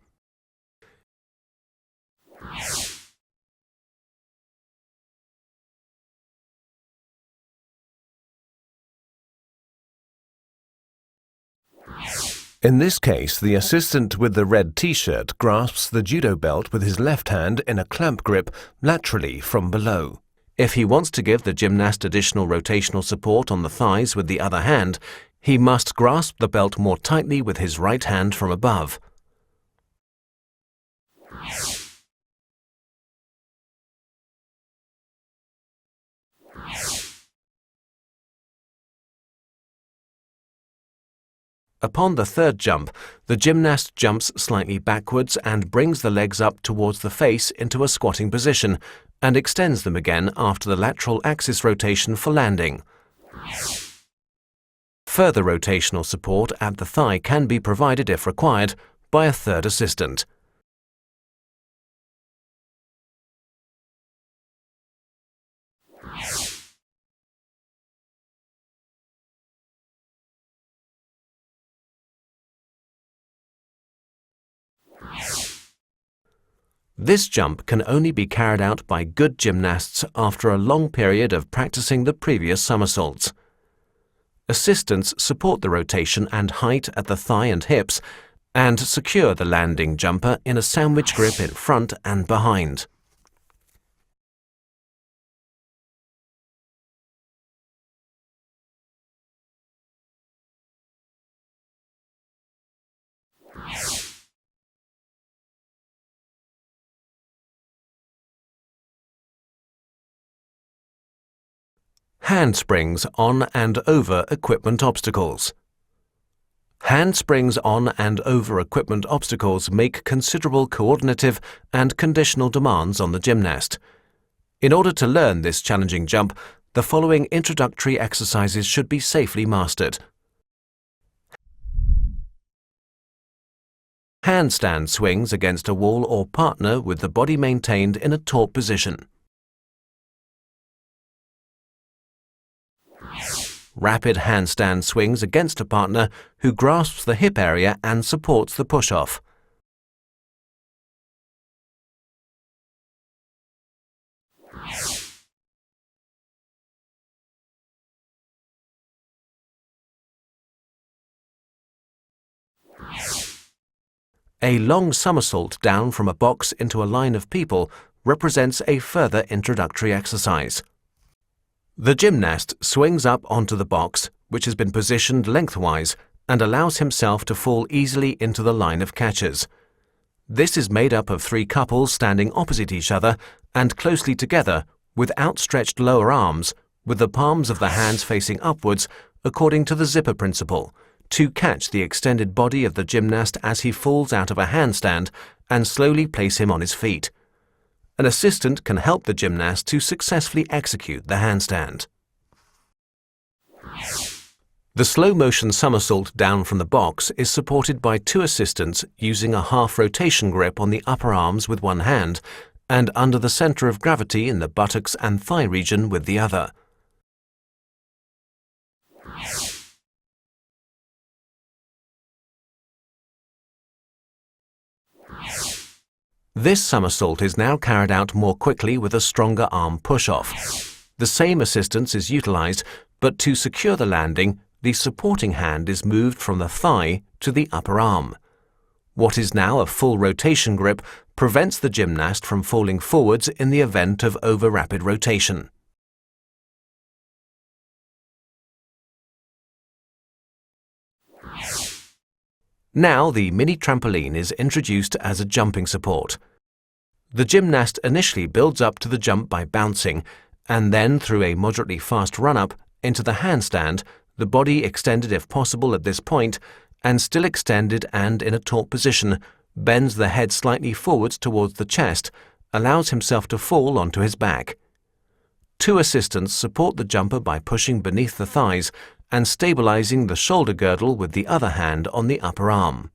In this case, the assistant with the red t-shirt grasps the judo belt with his left hand in a clamp grip laterally from below. If he wants to give the gymnast additional rotational support on the thighs with the other hand, he must grasp the belt more tightly with his right hand from above. Upon the third jump, the gymnast jumps slightly backwards and brings the legs up towards the face into a squatting position and extends them again after the lateral axis rotation for landing. Further rotational support at the thigh can be provided if required by a third assistant. This jump can only be carried out by good gymnasts after a long period of practicing the previous somersaults. Assistants support the rotation and height at the thigh and hips and secure the landing jumper in a sandwich grip in front and behind. Handsprings on and over equipment obstacles. Handsprings on and over equipment obstacles make considerable coordinative and conditional demands on the gymnast. In order to learn this challenging jump, the following introductory exercises should be safely mastered. Handstand swings against a wall or partner with the body maintained in a taut position. Rapid handstand swings against a partner who grasps the hip area and supports the push-off. A long somersault down from a box into a line of people represents a further introductory exercise. The gymnast swings up onto the box, which has been positioned lengthwise, and allows himself to fall easily into the line of catchers. This is made up of 3 couples standing opposite each other and closely together with outstretched lower arms, with the palms of the hands facing upwards according to the zipper principle, to catch the extended body of the gymnast as he falls out of a handstand and slowly place him on his feet. An assistant can help the gymnast to successfully execute the handstand. The slow-motion somersault down from the box is supported by 2 assistants using a half-rotation grip on the upper arms with one hand and under the center of gravity in the buttocks and thigh region with the other. This somersault is now carried out more quickly with a stronger arm push-off. The same assistance is utilized, but to secure the landing, the supporting hand is moved from the thigh to the upper arm. What is now a full rotation grip prevents the gymnast from falling forwards in the event of over-rapid rotation. Now the mini trampoline is introduced as a jumping support. The gymnast initially builds up to the jump by bouncing, and then through a moderately fast run-up into the handstand, the body extended if possible at this point, and still extended and in a taut position, bends the head slightly forwards towards the chest, allows himself to fall onto his back. 2 assistants support the jumper by pushing beneath the thighs and stabilizing the shoulder girdle with the other hand on the upper arm.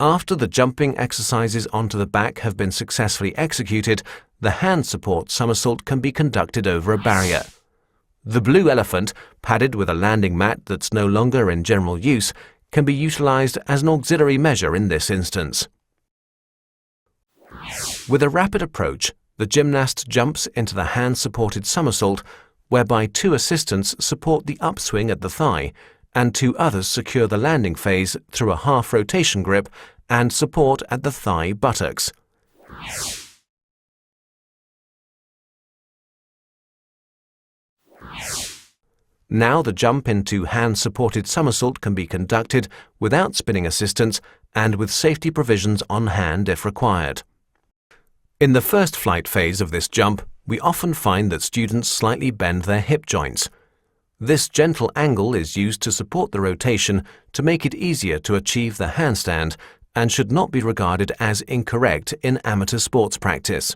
After the jumping exercises onto the back have been successfully executed, the hand support somersault can be conducted over a barrier. The blue elephant, padded with a landing mat that's no longer in general use, can be utilized as an auxiliary measure in this instance. With a rapid approach, the gymnast jumps into the hand-supported somersault, whereby 2 assistants support the upswing at the thigh, and 2 others secure the landing phase through a half-rotation grip and support at the thigh buttocks. Now the jump into hand-supported somersault can be conducted without spinning assistance and with safety provisions on hand if required. In the first flight phase of this jump, we often find that students slightly bend their hip joints. This gentle angle is used to support the rotation to make it easier to achieve the handstand and should not be regarded as incorrect in amateur sports practice.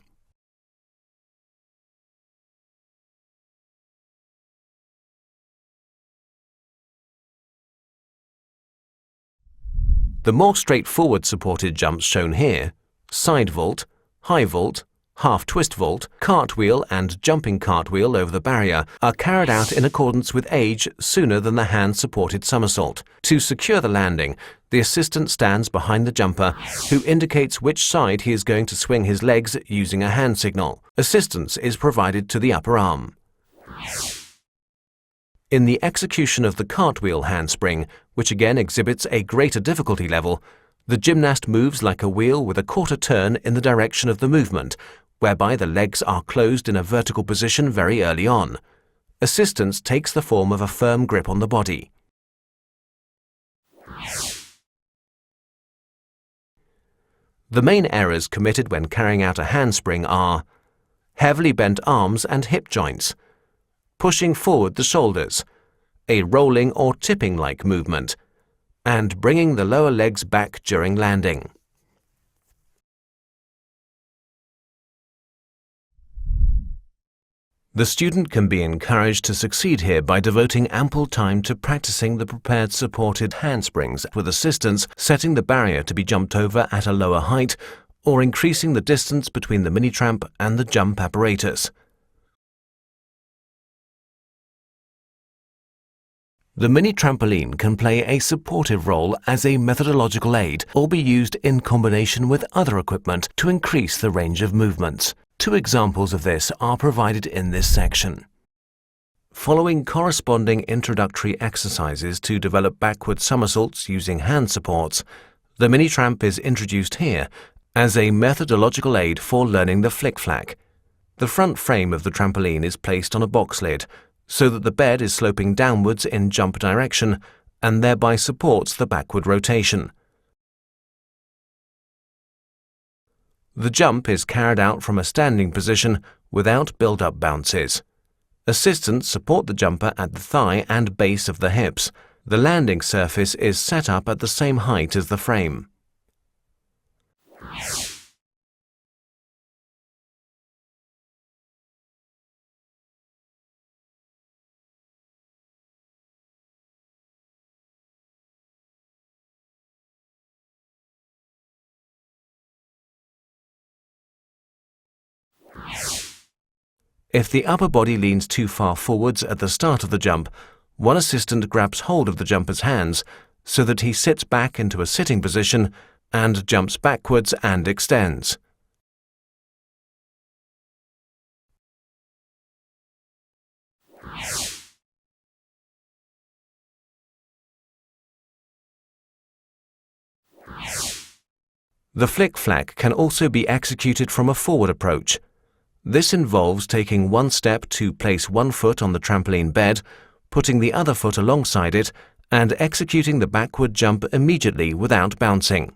The more straightforward supported jumps shown here, side vault, high vault, half-twist vault, cartwheel and jumping cartwheel over the barrier, are carried out in accordance with age sooner than the hand-supported somersault. To secure the landing, the assistant stands behind the jumper, who indicates which side he is going to swing his legs using a hand signal. Assistance is provided to the upper arm. In the execution of the cartwheel handspring, which again exhibits a greater difficulty level, the gymnast moves like a wheel with a quarter turn in the direction of the movement, whereby the legs are closed in a vertical position very early on. Assistance takes the form of a firm grip on the body. The main errors committed when carrying out a handspring are heavily bent arms and hip joints, pushing forward the shoulders, a rolling or tipping-like movement, and bringing the lower legs back during landing. The student can be encouraged to succeed here by devoting ample time to practicing the prepared supported handsprings with assistance, setting the barrier to be jumped over at a lower height, or increasing the distance between the Minitramp and the jump apparatus. The mini-trampoline can play a supportive role as a methodological aid or be used in combination with other equipment to increase the range of movements. 2 examples of this are provided in this section. Following corresponding introductory exercises to develop backward somersaults using hand supports, the Minitramp is introduced here as a methodological aid for learning the flick-flack. The front frame of the trampoline is placed on a box lid, so that the bed is sloping downwards in jump direction and thereby supports the backward rotation. The jump is carried out from a standing position without build-up bounces. Assistants support the jumper at the thigh and base of the hips. The landing surface is set up at the same height as the frame. If the upper body leans too far forwards at the start of the jump, one assistant grabs hold of the jumper's hands so that he sits back into a sitting position and jumps backwards and extends. The flick-flack can also be executed from a forward approach. This involves taking one step to place one foot on the trampoline bed, putting the other foot alongside it, and executing the backward jump immediately without bouncing.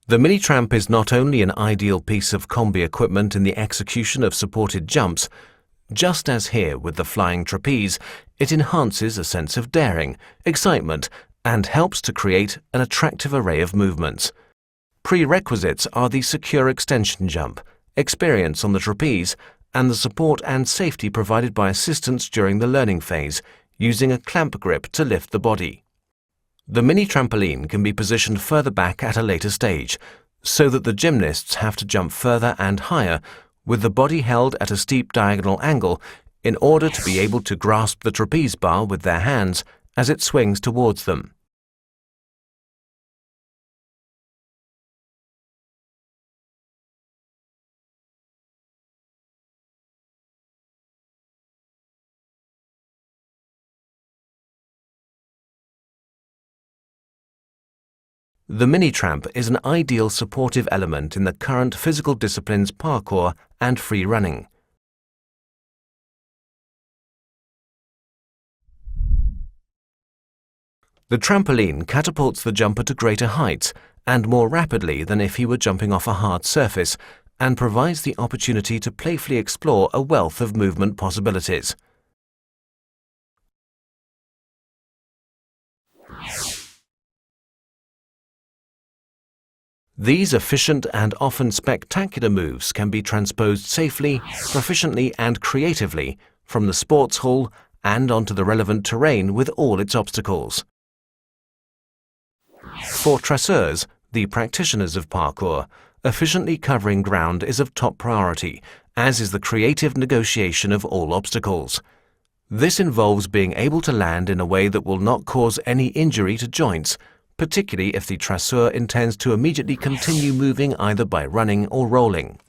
The Minitramp is not only an ideal piece of combi equipment in the execution of supported jumps. Just as here with the flying trapeze, it enhances a sense of daring, excitement, and helps to create an attractive array of movements. Prerequisites are the secure extension jump, experience on the trapeze, and the support and safety provided by assistants during the learning phase, using a clamp grip to lift the body. The mini trampoline can be positioned further back at a later stage, so that the gymnasts have to jump further and higher, with the body held at a steep diagonal angle in order to be able to grasp the trapeze bar with their hands as it swings towards them. The Minitramp is an ideal supportive element in the current physical disciplines parkour and free running. The trampoline catapults the jumper to greater heights and more rapidly than if he were jumping off a hard surface, and provides the opportunity to playfully explore a wealth of movement possibilities. These efficient and often spectacular moves can be transposed safely, proficiently and creatively from the sports hall and onto the relevant terrain with all its obstacles. For traceurs, the practitioners of parkour, efficiently covering ground is of top priority, as is the creative negotiation of all obstacles. This involves being able to land in a way that will not cause any injury to joints, particularly if the traceur intends to immediately continue moving either by running or rolling.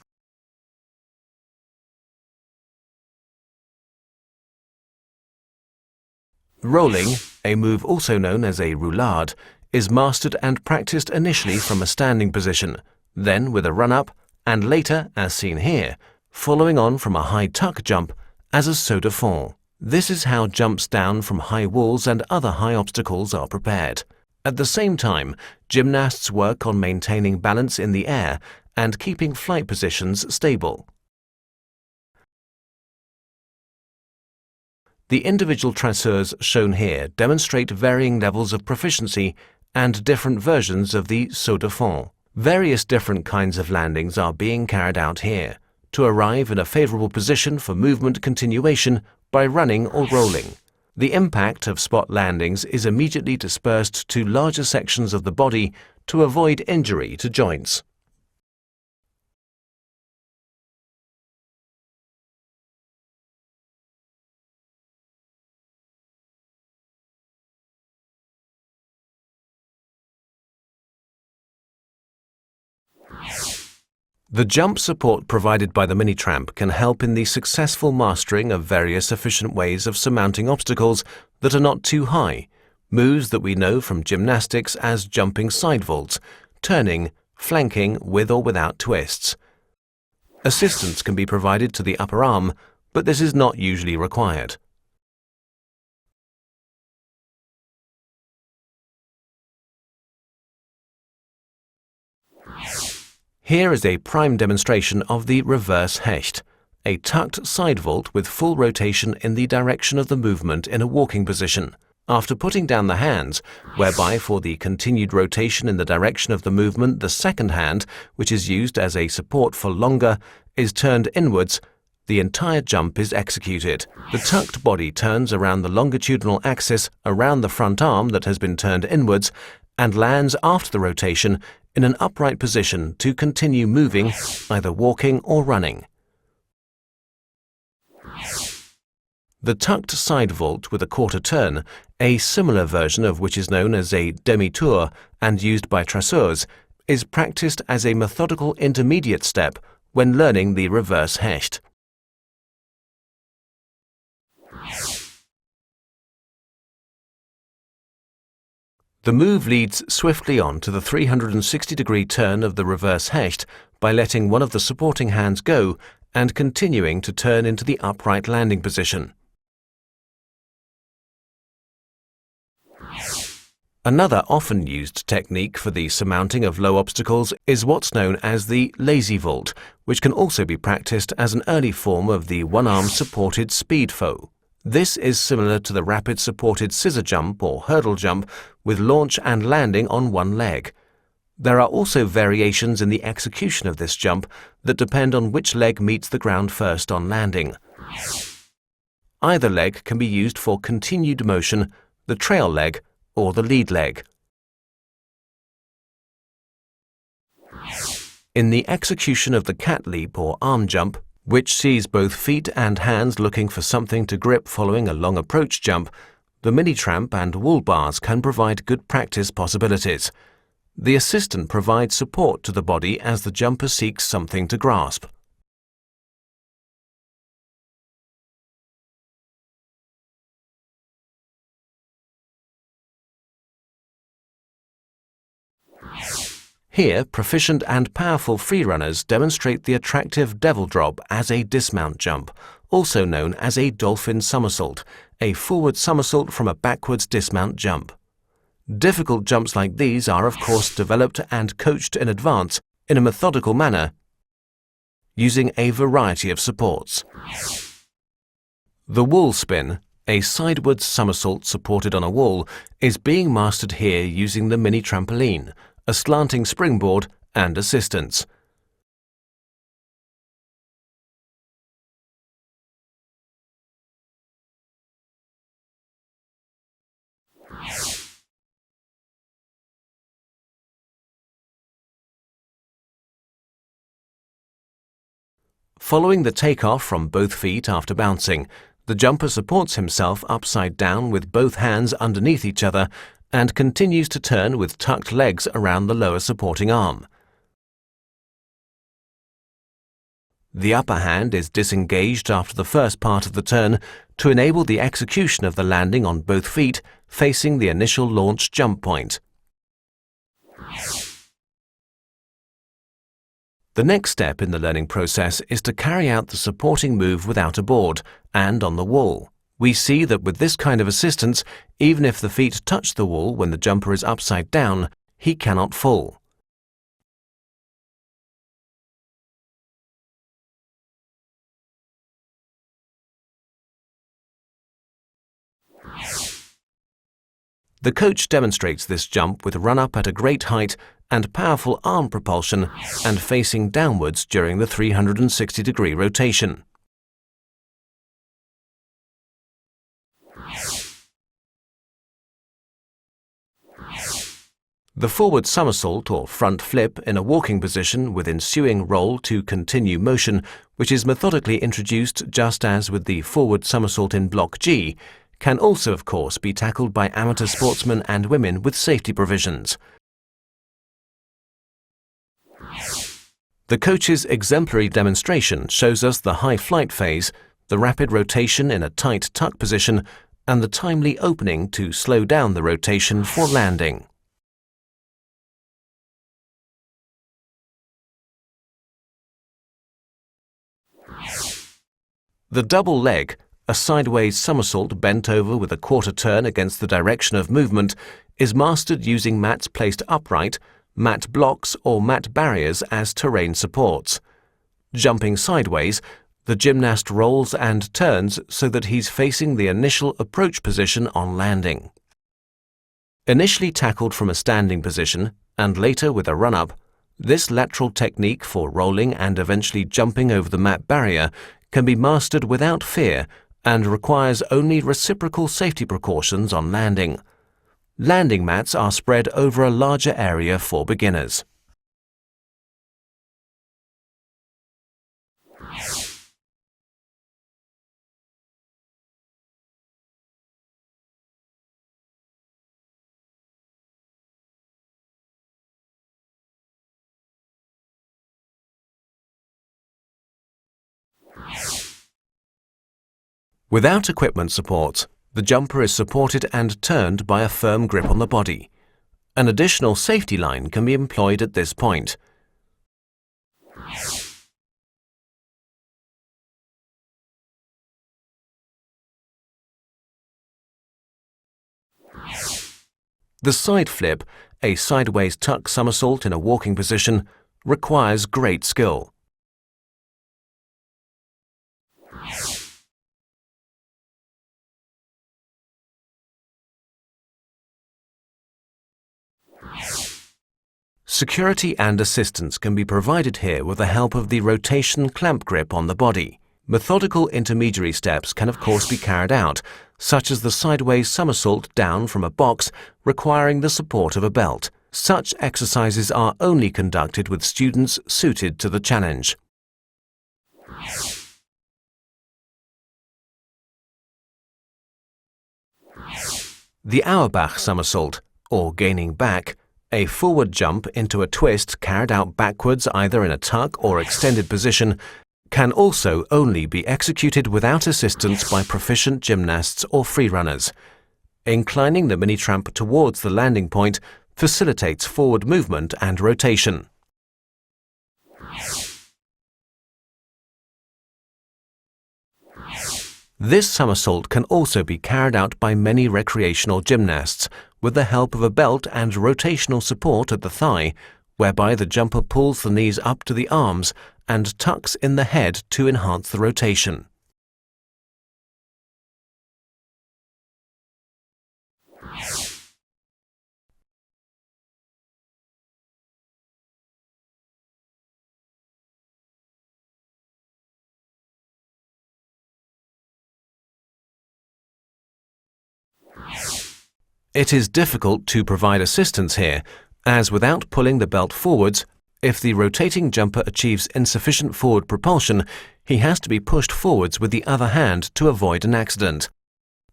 Rolling, a move also known as a roulade, is mastered and practiced initially from a standing position, then with a run-up, and later, as seen here, following on from a high tuck jump as a saut de fond. This is how jumps down from high walls and other high obstacles are prepared. At the same time, gymnasts work on maintaining balance in the air and keeping flight positions stable. The individual traceurs shown here demonstrate varying levels of proficiency and different versions of the saut de fond. Various different kinds of landings are being carried out here to arrive in a favorable position for movement continuation by running or rolling. The impact of spot landings is immediately dispersed to larger sections of the body to avoid injury to joints. The jump support provided by the Minitramp can help in the successful mastering of various efficient ways of surmounting obstacles that are not too high, moves that we know from gymnastics as jumping side vaults, turning, flanking with or without twists. Assistance can be provided to the upper arm, but this is not usually required. Here is a prime demonstration of the reverse hecht, a tucked side vault with full rotation in the direction of the movement in a walking position, after putting down the hands, whereby for the continued rotation in the direction of the movement the second hand, which is used as a support for longer, is turned inwards. The entire jump is executed. The tucked body turns around the longitudinal axis around the front arm that has been turned inwards and lands after the rotation in an upright position to continue moving, either walking or running. The tucked side vault with a quarter turn, a similar version of which is known as a demi-tour and used by traceurs, is practiced as a methodical intermediate step when learning the reverse hecht. The move leads swiftly on to the 360-degree turn of the reverse hecht by letting one of the supporting hands go and continuing to turn into the upright landing position. Another often used technique for the surmounting of low obstacles is what's known as the lazy vault, which can also be practiced as an early form of the one-arm supported speed foe. This is similar to the rapid supported scissor jump or hurdle jump with launch and landing on one leg. There are also variations in the execution of this jump that depend on which leg meets the ground first on landing. Either leg can be used for continued motion, the trail leg or the lead leg. In the execution of the cat leap or arm jump, which sees both feet and hands looking for something to grip following a long approach jump, the Minitramp and wall bars can provide good practice possibilities. The assistant provides support to the body as the jumper seeks something to grasp. Here, proficient and powerful freerunners demonstrate the attractive devil drop as a dismount jump, also known as a dolphin somersault, a forward somersault from a backwards dismount jump. Difficult jumps like these are of course developed and coached in advance in a methodical manner, using a variety of supports. The wall spin, a sideways somersault supported on a wall, is being mastered here using the mini trampoline, a slanting springboard and assistance. Following the takeoff from both feet after bouncing, the jumper supports himself upside down with both hands underneath each other and continues to turn with tucked legs around the lower supporting arm. The upper hand is disengaged after the first part of the turn to enable the execution of the landing on both feet facing the initial launch jump point. The next step in the learning process is to carry out the supporting move without a board and on the wall. We see that with this kind of assistance, even if the feet touch the wall when the jumper is upside down, he cannot fall. The coach demonstrates this jump with run-up at a great height and powerful arm propulsion and facing downwards during the 360-degree rotation. The forward somersault or front flip in a walking position with ensuing roll to continue motion, which is methodically introduced just as with the forward somersault in Block G, can also, of course, be tackled by amateur sportsmen and women with safety provisions. The coach's exemplary demonstration shows us the high flight phase, the rapid rotation in a tight tuck position, and the timely opening to slow down the rotation for landing. The double leg, a sideways somersault bent over with a quarter turn against the direction of movement, is mastered using mats placed upright, mat blocks or mat barriers as terrain supports. Jumping sideways, the gymnast rolls and turns so that he's facing the initial approach position on landing. Initially tackled from a standing position and later with a run-up, this lateral technique for rolling and eventually jumping over the mat barrier can be mastered without fear and requires only reciprocal safety precautions on landing. Landing mats are spread over a larger area for beginners. Without equipment support, the jumper is supported and turned by a firm grip on the body. An additional safety line can be employed at this point. The side flip, a sideways tuck somersault in a walking position, requires great skill. Security and assistance can be provided here with the help of the rotation clamp grip on the body. Methodical intermediary steps can of course be carried out, such as the sideways somersault down from a box requiring the support of a belt. Such exercises are only conducted with students suited to the challenge. The Auerbach somersault, or gaining back, a forward jump into a twist carried out backwards either in a tuck or extended position, can also only be executed without assistance by proficient gymnasts or freerunners. Inclining the Minitramp towards the landing point facilitates forward movement and rotation. This somersault can also be carried out by many recreational gymnasts with the help of a belt and rotational support at the thigh, whereby the jumper pulls the knees up to the arms and tucks in the head to enhance the rotation. It is difficult to provide assistance here, as without pulling the belt forwards, if the rotating jumper achieves insufficient forward propulsion, he has to be pushed forwards with the other hand to avoid an accident.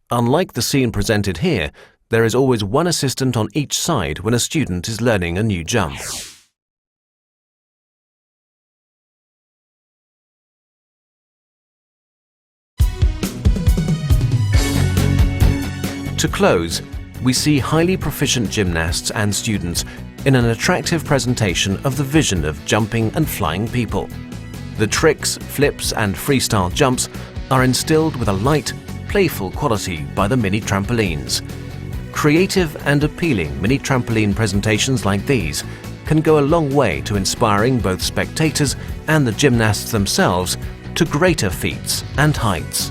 Unlike the scene presented here, there is always one assistant on each side when a student is learning a new jump. To close, we see highly proficient gymnasts and students in an attractive presentation of the vision of jumping and flying people. The tricks, flips and freestyle jumps are instilled with a light, playful quality by the mini trampolines. Creative and appealing mini trampoline presentations like these can go a long way to inspiring both spectators and the gymnasts themselves to greater feats and heights.